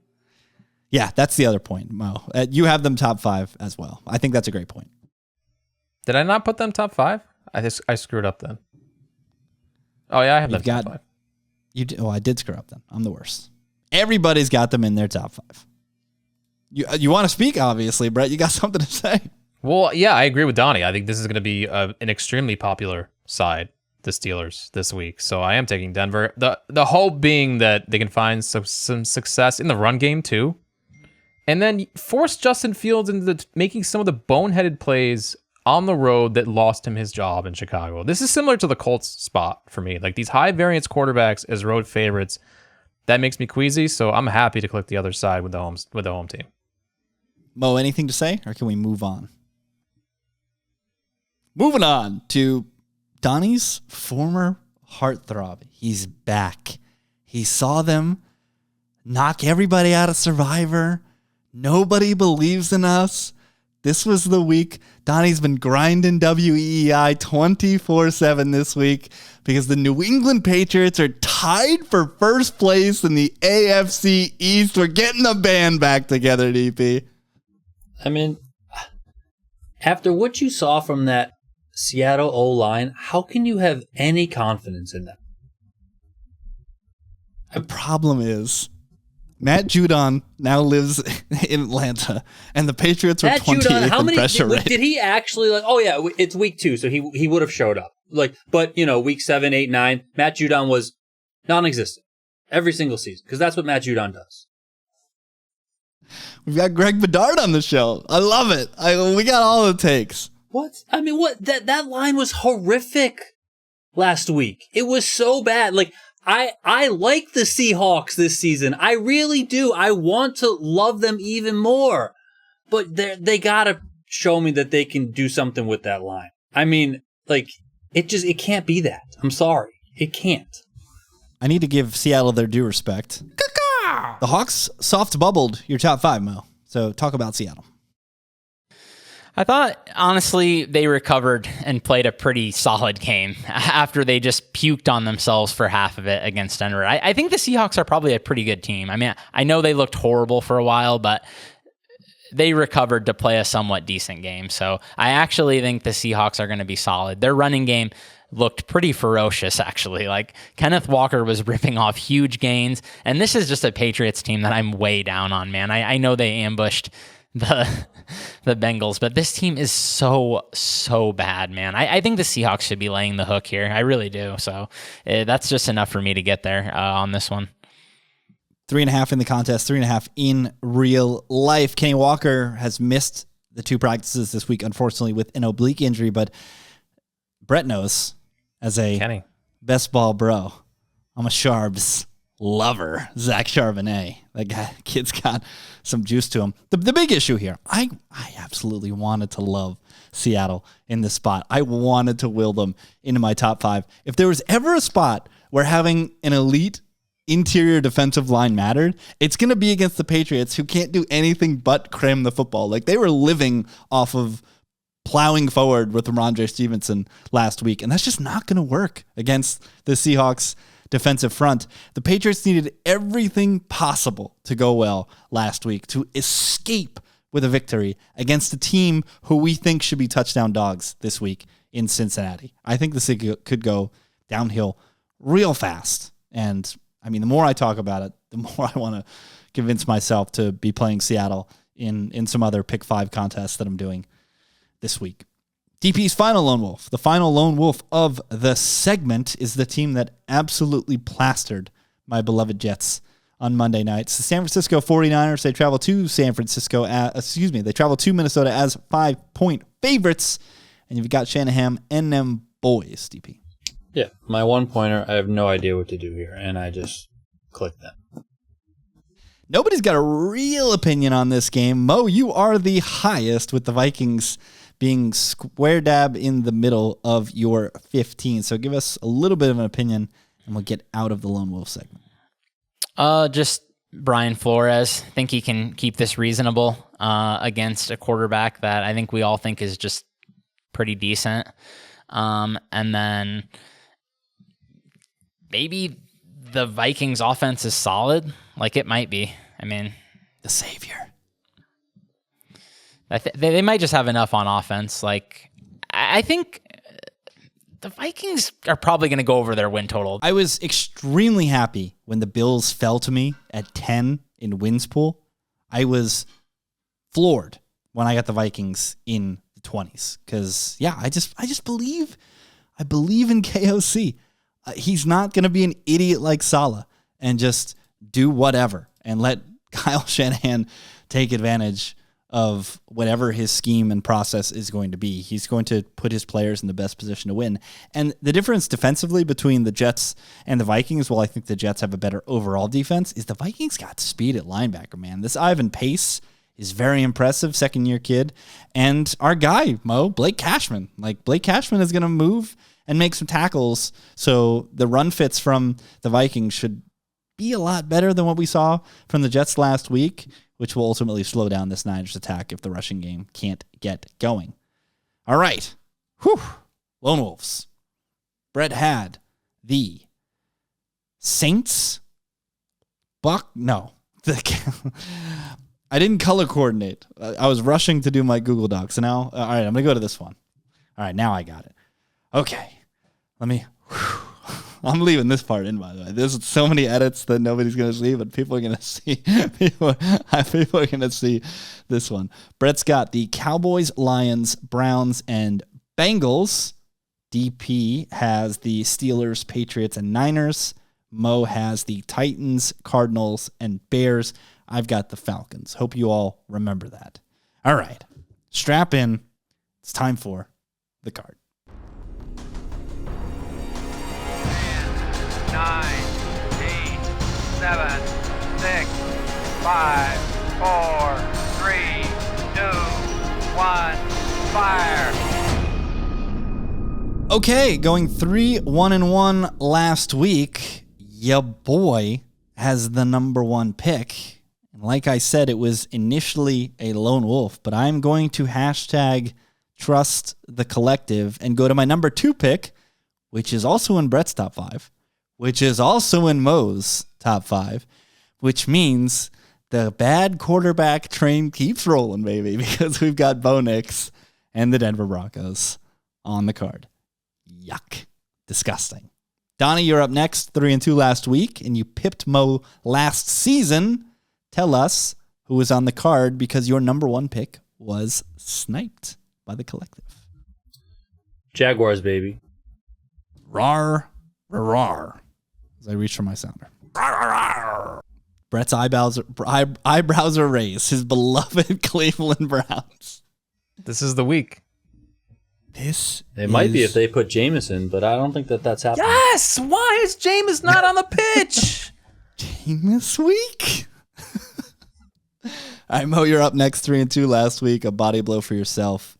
Yeah, that's the other point, Mo. You have them top 5 as well. I think that's a great point. Did I not put them top 5? I screwed up then. Oh yeah, I have them top 5. You did, I did screw up then. I'm the worst. Everybody's got them in their top 5. You want to speak, obviously, Brett. You got something to say. Well, yeah, I agree with Donnie. I think this is going to be an extremely popular side, the Steelers, this week. So I am taking Denver. The hope being that they can find some success in the run game, too. And then force Justin Fields into making some of the boneheaded plays on the road that lost him his job in Chicago. This is similar to the Colts spot for me. Like these high variance quarterbacks as road favorites, that makes me queasy. So I'm happy to click the other side with the home team. Mo, anything to say, or can we move on? Moving on to Donnie's former heartthrob. He's back. He saw them knock everybody out of Survivor. Nobody believes in us. This was the week. Donnie's been grinding WEEI 24/7 this week because the New England Patriots are tied for first place in the AFC East. We're getting the band back together, DP. I mean, after what you saw from that Seattle O-line, how can you have any confidence in them? The problem is Matt Judon now lives in Atlanta, and the Patriots are 28th in pressure rate. Did he actually it's week 2, so he would have showed up. But week 7, 8, 9, Matt Judon was non-existent every single season because that's what Matt Judon does. We've got Greg Bedard on the show. I love it. We got all the takes. What? I mean, what? That line was horrific last week. It was so bad. I like the Seahawks this season. I really do. I want to love them even more. But they gotta show me that they can do something with that line. I mean, it can't be that. I'm sorry. It can't. I need to give Seattle their due respect. The Hawks soft bubbled your top 5, Mo. So talk about Seattle. I thought, honestly, they recovered and played a pretty solid game after they just puked on themselves for half of it against Denver. I think the Seahawks are probably a pretty good team. I mean, I know they looked horrible for a while, but they recovered to play a somewhat decent game. So I actually think the Seahawks are going to be solid. Their running game looked pretty ferocious, actually. Kenneth Walker was ripping off huge gains, and this is just a Patriots team that I'm way down on, man. I know they ambushed the Bengals, but this team is so bad, man. I think the Seahawks should be laying the hook here. I really do. So that's just enough for me to get there on this one. 3.5 in the contest, 3.5 in real life. Kenny Walker has missed the 2 practices this week, unfortunately, with an oblique injury, but Brett knows, as a best ball bro, I'm a Sharbs lover, Zach Charbonnet. That kid's got some juice to him. The big issue here, I absolutely wanted to love Seattle in this spot. I wanted to will them into my top 5. If there was ever a spot where having an elite interior defensive line mattered, it's going to be against the Patriots, who can't do anything but cram the football. They were living off of plowing forward with Ramondre Stevenson last week, and that's just not going to work against the Seahawks defensive front. The Patriots needed everything possible to go well last week to escape with a victory against a team who we think should be touchdown dogs this week in Cincinnati. I think this could go downhill real fast. And I mean, the more I talk about it, the more I want to convince myself to be playing Seattle in some other pick 5 contests that I'm doing this week. DP's final lone wolf. The final lone wolf of the segment is the team that absolutely plastered my beloved Jets on Monday night. It's the San Francisco 49ers. They travel to they travel to Minnesota as 5-point favorites. And you've got Shanahan and them boys, DP. Yeah, my 1-pointer, I have no idea what to do here, and I just clicked that. Nobody's got a real opinion on this game. Mo, you are the highest, with the Vikings being square dab in the middle of your 15. So give us a little bit of an opinion, and we'll get out of the Lone Wolf segment. Just Brian Flores. I think he can keep this reasonable against a quarterback that I think we all think is just pretty decent. And then maybe the Vikings offense is solid. It might be. I mean, the savior. They might just have enough on offense. I think the Vikings are probably going to go over their win total. I was extremely happy when the Bills fell to me at 10 in wins pool. I was floored when I got the Vikings in the 20s because, yeah, I just believe in KOC. He's not going to be an idiot like Saleh and just do whatever and let Kyle Shanahan take advantage of whatever his scheme and process is going to be. He's going to put his players in the best position to win. And the difference defensively between the Jets and the Vikings, well, I think the Jets have a better overall defense, is the Vikings got speed at linebacker, man. This Ivan Pace is very impressive, second-year kid. And our guy, Mo, Blake Cashman. Like, Blake Cashman is going to move and make some tackles. So the run fits from the Vikings should be a lot better than what we saw from the Jets last week, which will ultimately slow down this Niners attack if the rushing game can't get going. All right. Whew. Lone Wolves. Brett had the Saints. No. I didn't color coordinate. I was rushing to do my Google Doc. So now, all right, I'm going to go to this one. All right, now I got it. Okay. I'm leaving this part in, by the way. There's so many edits that nobody's going to see, but people are going to see. People are going to see this one. Brett's got the Cowboys, Lions, Browns, and Bengals. DP has the Steelers, Patriots, and Niners. Mo has the Titans, Cardinals, and Bears. I've got the Falcons. Hope you all remember that. All right. Strap in. It's time for the card. 9, 8, 7, 6, 5, 4, 3, 2, 1, fire. Okay, going 3-1-1 last week. Ya boy has the number one pick. And like I said, it was initially a lone wolf, but I'm going to hashtag trust the collective and go to my number 2 pick, which is also in Brett's top 5. Which is also in Mo's top 5, which means the bad quarterback train keeps rolling, baby, because we've got Bo Nix and the Denver Broncos on the card. Yuck. Disgusting. Donnie, you're up next, 3-2 last week, and you pipped Mo last season. Tell us who was on the card because your number 1 pick was sniped by the collective. Jaguars, baby. Rar, rar. As I reach for my sounder. Brett's eyebrows are raised. His beloved Cleveland Browns. This is the week. It might be if they put Jameson, but I don't think that's happening. Yes! Why is Jameis not on the pitch? Jameis week? All right, Mo, you're up next. 3-2 last week. A body blow for yourself.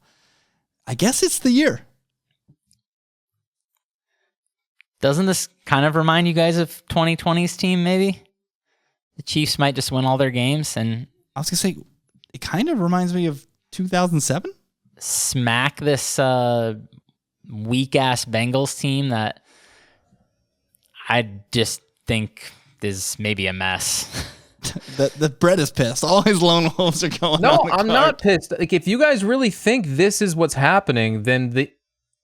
I guess it's the year. Doesn't this kind of remind you guys of 2020's team, maybe? The Chiefs might just win all their games and... I was going to say, it kind of reminds me of 2007. Smack this weak-ass Bengals team that I just think is maybe a mess. The Brett is pissed. All his lone wolves are going No, on the I'm card. not pissed. Like, if you guys really think this is what's happening, then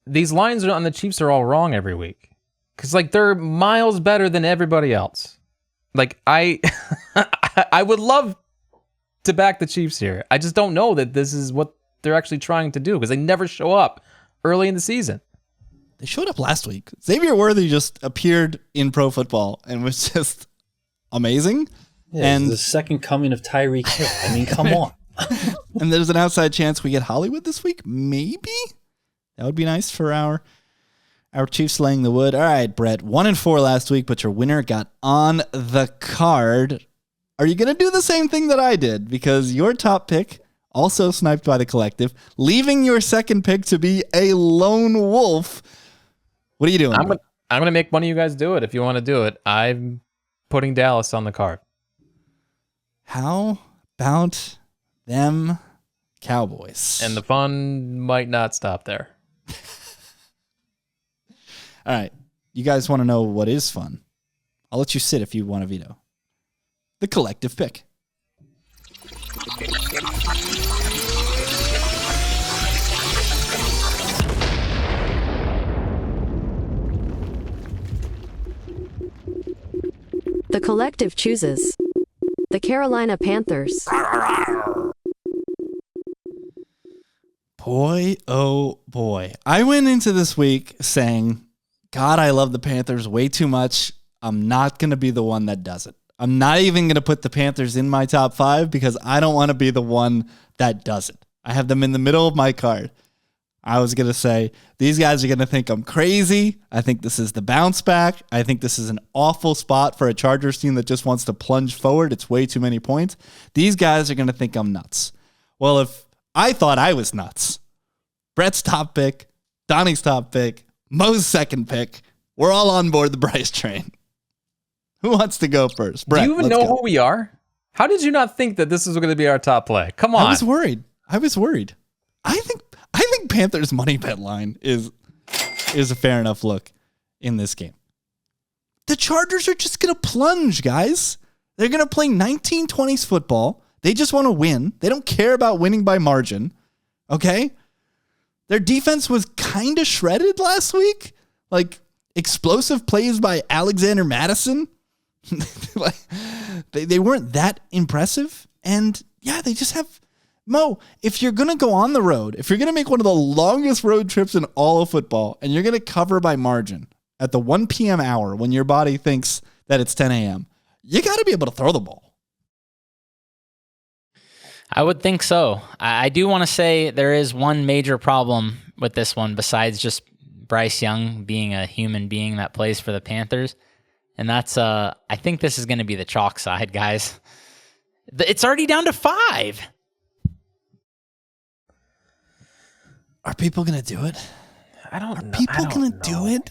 these lines on the Chiefs are all wrong every week. Because, like, they're miles better than everybody else. Like, I would love to back the Chiefs here. I just don't know that this is what they're actually trying to do because they never show up early in the season. They showed up last week. Xavier Worthy just appeared in pro football and was just amazing. Yeah, and the second coming of Tyreek Hill. I mean, come on. And there's an outside chance we get Hollywood this week. Maybe that would be nice for our Chiefs laying the wood. All right, Brett, 1-4 last week, but your winner got on the card. Are you going to do the same thing that I did? Because your top pick also sniped by the collective, leaving your second pick to be a lone wolf. What are you doing? I'm going to make one of you guys do it if you want to do it. I'm putting Dallas on the card. How about them Cowboys? And the fun might not stop there. All right. You guys want to know what is fun? I'll let you sit if you want to veto. The collective pick. The collective chooses the Carolina Panthers. Boy, oh boy. I went into this week saying, God, I love the Panthers way too much. I'm not going to be the one that does it. I'm not even going to put the Panthers in my top 5 because I don't want to be the one that does it. I have them in the middle of my card. I was going to say, these guys are going to think I'm crazy. I think this is the bounce back. I think this is an awful spot for a Chargers team that just wants to plunge forward. It's way too many points. These guys are going to think I'm nuts. Well, if I thought I was nuts, Brett's top pick, Donnie's top pick, Mo's second pick, we're all on board the Bryce train. Who wants to go first? Brett, do you even know who we are? How did you not think that this is going to be our top play? Come on. I was worried. I think Panthers money bet line is a fair enough look in this game. The Chargers are just going to plunge, guys. They're going to play 1920s football. They just want to win. They don't care about winning by margin. Okay? Their defense was kind of shredded last week. Like explosive plays by Alexander Madison. they weren't that impressive. And yeah, they just have Mo, if you're going to go on the road, if you're going to make one of the longest road trips in all of football, and you're going to cover by margin at the 1 p.m. hour when your body thinks that it's 10 a.m., you got to be able to throw the ball. I would think so. I do want to say there is one major problem with this one besides just Bryce Young being a human being that plays for the Panthers. And that's, I think this is going to be the chalk side, guys. It's already down to 5. Are people going to do it? I don't Are know. people going to do it?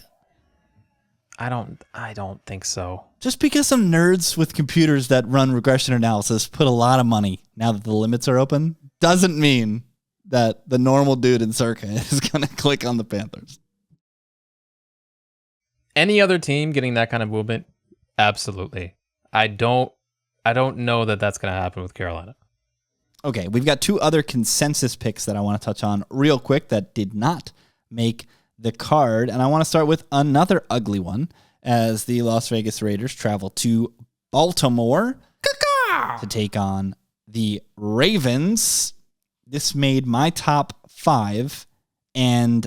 I don't think so. Just because some nerds with computers that run regression analysis put a lot of money now that the limits are open doesn't mean that the normal dude in Circa is going to click on the Panthers. Any other team getting that kind of movement? Absolutely. I don't know that that's going to happen with Carolina. Okay, we've got 2 other consensus picks that I want to touch on real quick that did not make the card. And I want to start with another ugly one as the Las Vegas Raiders travel to Baltimore to take on the Ravens. This made my top 5. And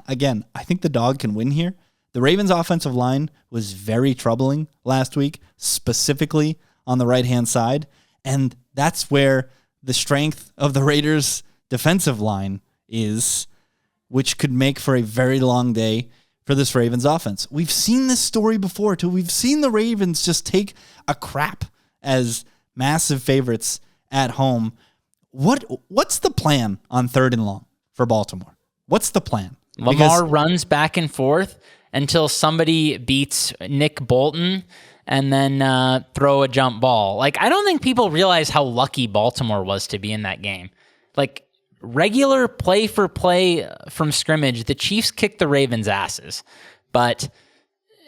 again, I think the dog can win here. The Ravens offensive line was very troubling last week, specifically on the right-hand side. And that's where the strength of the Raiders' defensive line is, which could make for a very long day for this Ravens offense. We've seen this story before, too. We've seen the Ravens just take a crap as massive favorites at home. What's the plan on 3rd and long for Baltimore? What's the plan? Lamar runs back and forth until somebody beats Nick Bolton and then throw a jump ball. Like, I don't think people realize how lucky Baltimore was to be in that game. Like, regular play for play from scrimmage, the Chiefs kicked the Ravens' asses. But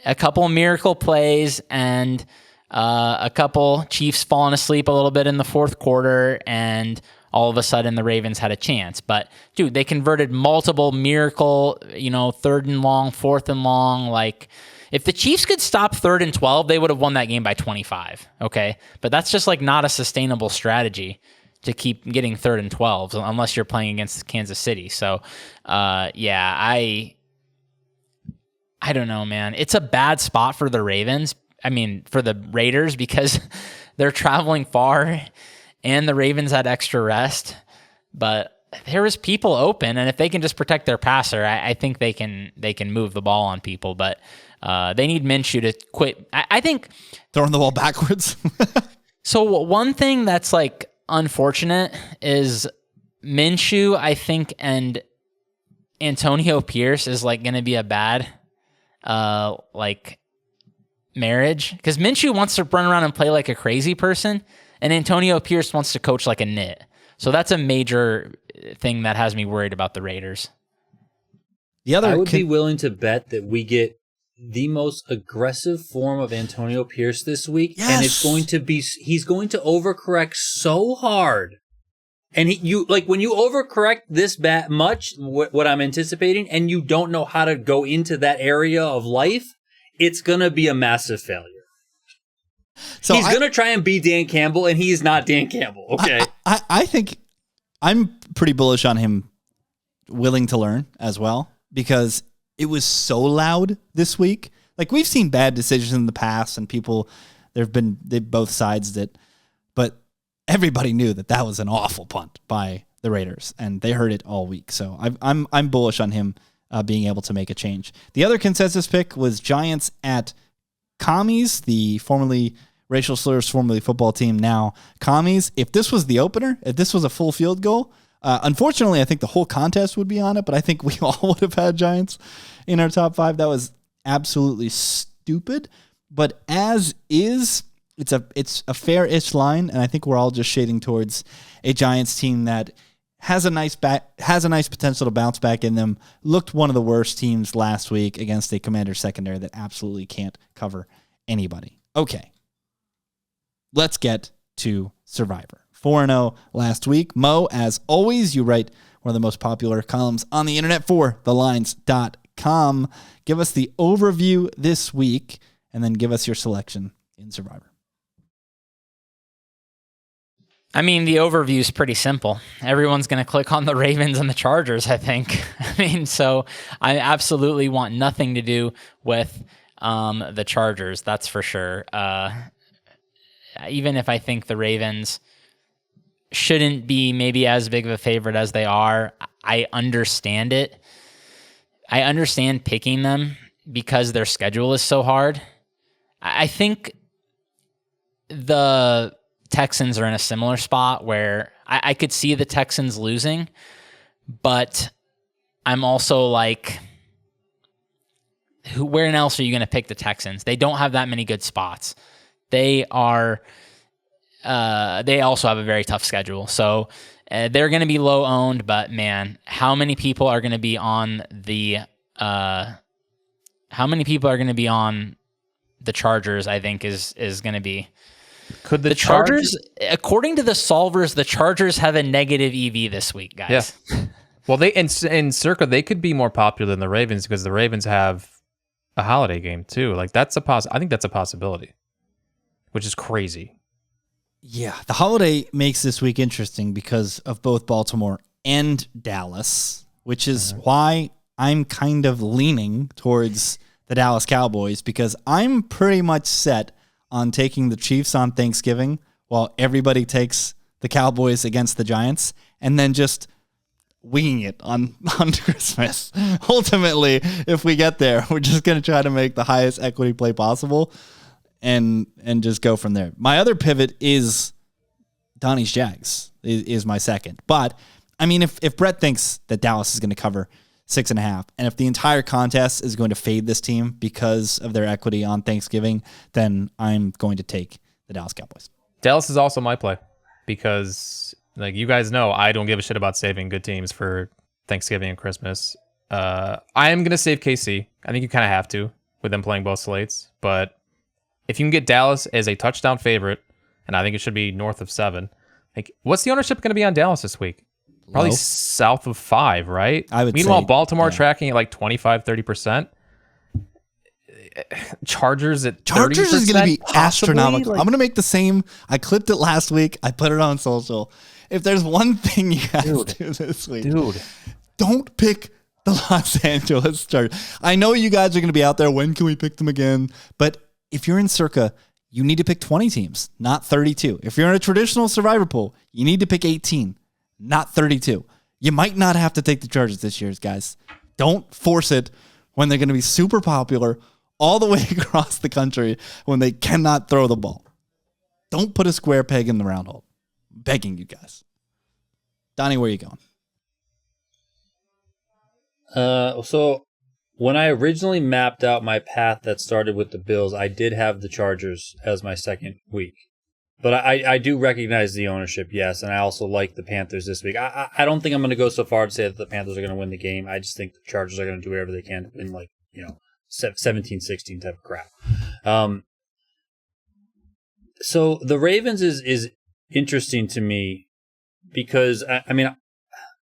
a couple miracle plays and a couple Chiefs falling asleep a little bit in the 4th quarter, and all of a sudden the Ravens had a chance. But, dude, they converted multiple miracle, 3rd and long, 4th and long, like... If the Chiefs could stop 3rd and 12, they would have won that game by 25, okay? But that's just like not a sustainable strategy to keep getting 3rd and 12 unless you're playing against Kansas City. So, yeah, I don't know, man. It's a bad spot for the Ravens. I mean, for the Raiders because they're traveling far and the Ravens had extra rest. But there was people open, and if they can just protect their passer, I think they can move the ball on people. But they need Minshew to quit. I think throwing the ball backwards. So one thing that's like unfortunate is Minshew, I think, and Antonio Pierce is like going to be a bad like marriage, because Minshew wants to run around and play like a crazy person, and Antonio Pierce wants to coach like a nit. So that's a major thing that has me worried about the Raiders. I would be willing to bet that we get the most aggressive form of Antonio Pierce this week, and it's going to be he's going to overcorrect so hard. And when you overcorrect this much, what I'm anticipating, and you don't know how to go into that area of life, it's going to be a massive failure. So He's going to try and be Dan Campbell, and he's not Dan Campbell. Okay. I think I'm pretty bullish on him willing to learn as well, because it was so loud this week. Like, we've seen bad decisions in the past, and people, they both sides that, but everybody knew that was an awful punt by the Raiders, and they heard it all week. So I'm bullish on him being able to make a change. The other consensus pick was Giants at Commies, the formerly racial slurs, formerly football team, now Commies. If this was the opener, if this was a full field goal, unfortunately, I think the whole contest would be on it, but I think we all would have had Giants in our top 5. That was absolutely stupid. But as is, it's a fair-ish line, and I think we're all just shading towards a Giants team that has a nice potential to bounce back in them. Looked one of the worst teams last week against a Commanders secondary that absolutely can't cover anybody. Okay, let's get to Survivor. 4-0 last week. Mo, as always, you write one of the most popular columns on the internet for thelines.com. Give us the overview this week, and then give us your selection in Survivor. I mean, the overview is pretty simple. Everyone's going to click on the Ravens and the Chargers, I think. So I absolutely want nothing to do with the Chargers, that's for sure. Even if I think the Ravens shouldn't be maybe as big of a favorite as they are, I understand it. I understand picking them because their schedule is so hard. I think the Texans are in a similar spot where I could see the Texans losing, but I'm also like, where else are you going to pick the Texans? They don't have that many good spots. They also have a very tough schedule. So they're going to be low owned, but man, how many people are going to be on the Chargers, I think is going to be. Could the Chargers, according to the solvers, the Chargers have a negative EV this week, guys. Yeah. Well, they in Circa, they could be more popular than the Ravens because the Ravens have a holiday game too. Like I think that's a possibility, which is crazy. Yeah, the holiday makes this week interesting because of both Baltimore and Dallas, which is why I'm kind of leaning towards the Dallas Cowboys, because I'm pretty much set on taking the Chiefs on Thanksgiving while everybody takes the Cowboys against the Giants, and then just winging it on Christmas. Ultimately, if we get there, we're just going to try to make the highest equity play possible and just go from there. My other pivot is Donnie's Jags is my second. But, I mean, if Brett thinks that Dallas is going to cover 6.5, and if the entire contest is going to fade this team because of their equity on Thanksgiving, then I'm going to take the Dallas Cowboys. Dallas is also my play because, like you guys know, I don't give a shit about saving good teams for Thanksgiving and Christmas. I am going to save KC. I think you kind of have to with them playing both slates. But if you can get Dallas as a touchdown favorite, and I think it should be north of 7, like what's the ownership going to be on Dallas this week? Probably Low. south of 5, right? I would Meanwhile, say, Baltimore yeah. tracking at like 25-30%. Chargers at 30%. Chargers is going to be possibly? astronomical. Like, I'm going to make the same. I clipped it last week. I put it on social. If there's one thing you guys do this week, don't pick the Los Angeles Chargers. I know you guys are going to be out there. When can we pick them again? But if you're in Circa, you need to pick 20 teams, not 32. If you're in a traditional Survivor pool, you need to pick 18, not 32. You might not have to take the Chargers this year, guys. Don't force it when they're going to be super popular all the way across the country when they cannot throw the ball. Don't put a square peg in the round hole. I'm begging you guys. Donnie, where are you going? So when I originally mapped out my path that started with the Bills, I did have the Chargers as my second week. But I do recognize the ownership, yes, and I also like the Panthers this week. I don't think I'm going to go so far to say that the Panthers are going to win the game. I just think the Chargers are going to do whatever they can in 17-16 type of crap. So the Ravens is interesting to me because, I mean,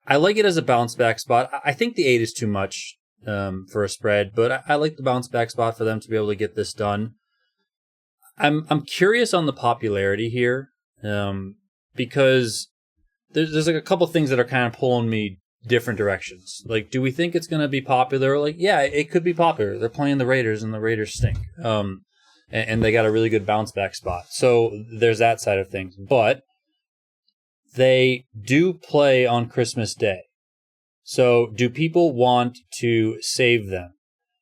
I like it as a bounce back spot. I think the 8 is too much for a spread, but I like the bounce back spot for them to be able to get this done. I'm curious on the popularity here, because there's like a couple things that are kind of pulling me different directions. Like, do we think it's going to be popular? Like, yeah, it could be popular. They're playing the Raiders, and the Raiders stink. And they got a really good bounce back spot. So there's that side of things. But they do play on Christmas Day. So do people want to save them?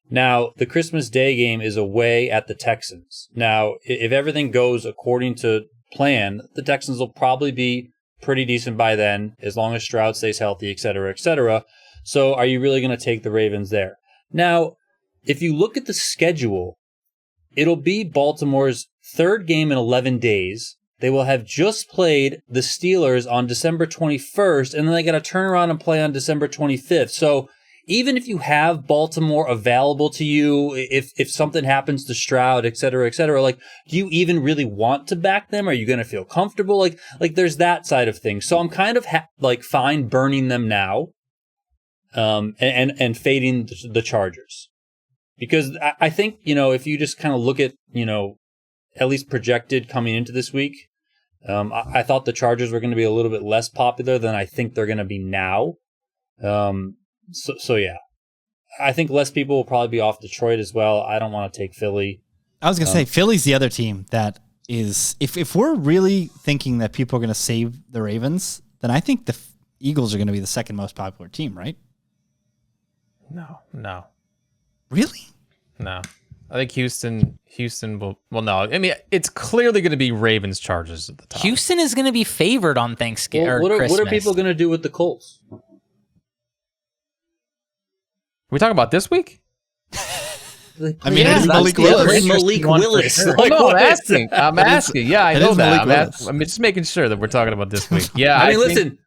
Now, the Christmas Day game is away at the Texans. Now, if everything goes according to plan, the Texans will probably be pretty decent by then, as long as Stroud stays healthy, et cetera, et cetera. So are you really going to take the Ravens there? Now, if you look at the schedule, it'll be Baltimore's third game in 11 days. They will have just played the Steelers on December 21st, and then they got to turn around and play on December 25th. So even if you have Baltimore available to you, if something happens to Stroud, et cetera, like, do you even really want to back them? Are you going to feel comfortable? Like there's that side of things. So I'm kind of fine burning them now, and fading the Chargers. Because I think, if you just kind of look at, at least projected coming into this week, I thought the Chargers were going to be a little bit less popular than I think they're going to be now. So yeah, I think less people will probably be off Detroit as well. I don't want to take Philly. I was going to say, Philly's the other team that is, if we're really thinking that people are going to save the Ravens, then I think the Eagles are going to be the second most popular team, right? No. Really? No. I think Houston will. Well, no. I mean, it's clearly going to be Ravens Chargers at the top. Houston is going to be favored on Thanksgiving or Christmas. What are people going to do with the Colts? We talking about this week? I mean, it's Malik Willis. Malik Willis. Well, no, I'm asking. Yeah, I know that. Willis. I'm just making sure that we're talking about this week. Yeah, I mean, listen,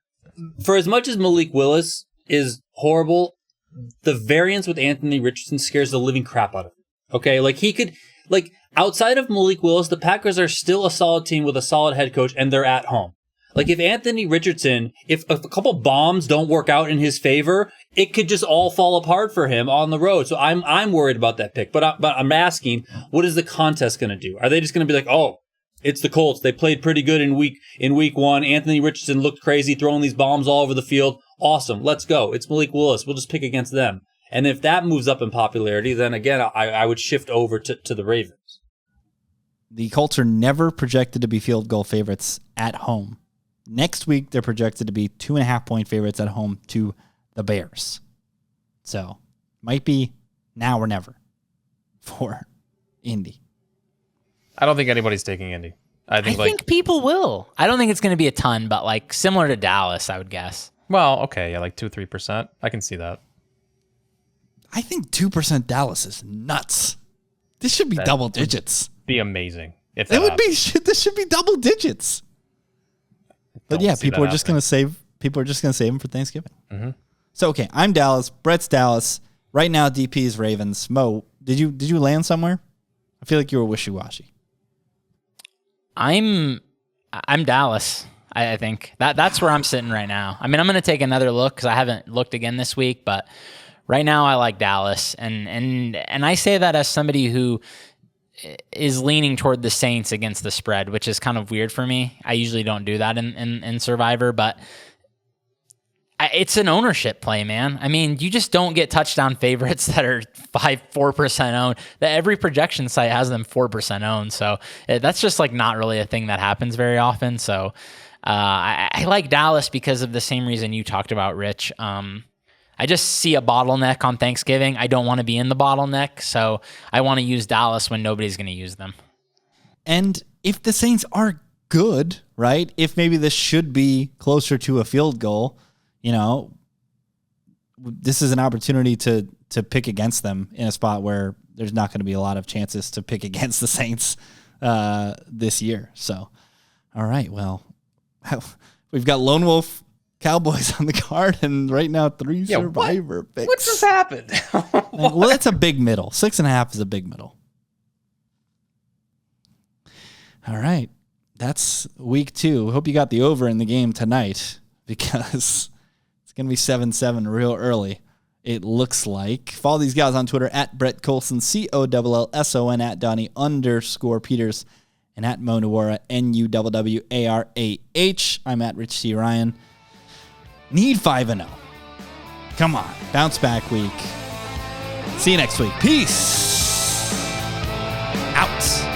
for as much as Malik Willis is horrible, the variance with Anthony Richardson scares the living crap out of him. Okay, outside of Malik Willis, the Packers are still a solid team with a solid head coach, and they're at home. Like, if Anthony Richardson, if a couple bombs don't work out in his favor, it could just all fall apart for him on the road. So I'm worried about that pick. But I'm asking, what is the contest going to do? Are they just going to be like, oh, it's the Colts. They played pretty good in week one. Anthony Richardson looked crazy, throwing these bombs all over the field. Awesome. Let's go. It's Malik Willis. We'll just pick against them. And if that moves up in popularity, then again, I would shift over to the Ravens. The Colts are never projected to be field goal favorites at home. Next week, they're projected to be 2.5-point favorites at home to the Bears. So, might be now or never for Indy. I don't think anybody's taking Indy. I think people will. I don't think it's going to be a ton, but similar to Dallas, I would guess. Well, okay, yeah, 2-3%. I can see that. I think 2% Dallas is nuts. This should be double digits. Be amazing if it would be. This should be double digits. But yeah, people are just going to save. People are just going to save them for Thanksgiving. Mm-hmm. So okay, I'm Dallas. Brett's Dallas. Right now, DP is Ravens. Mo, did you land somewhere? I feel like you were wishy-washy. I'm Dallas. I think that's where I'm sitting right now. I mean, I'm going to take another look because I haven't looked again this week, but right now I like Dallas, and I say that as somebody who is leaning toward the Saints against the spread, which is kind of weird for me. I usually don't do that in Survivor, but it's an ownership play, man. I mean, you just don't get touchdown favorites that are 4% owned. Every projection site has them 4% owned, so that's just not really a thing that happens very often. So I like Dallas because of the same reason you talked about, Rich. I just see a bottleneck on Thanksgiving. I don't want to be in the bottleneck, so I want to use Dallas when nobody's going to use them. And if the Saints are good, right? If maybe this should be closer to a field goal, this is an opportunity to pick against them in a spot where there's not going to be a lot of chances to pick against the Saints this year. So, all right, well, we've got Lone Wolf Cowboys on the card, and right now 3 Survivor picks. What just happened? Well, that's a big middle. 6.5 is a big middle. All right. That's week 2. Hope you got the over in the game tonight because it's going to be 7-7 real early it looks like. Follow these guys on Twitter at Brett Colson, COLLSON, at Donnie_Peters, and at Mo Nuwara, NUWWARAH. I'm at Rich C. Ryan. Need 5-0. Come on. Bounce back week. See you next week. Peace. Out.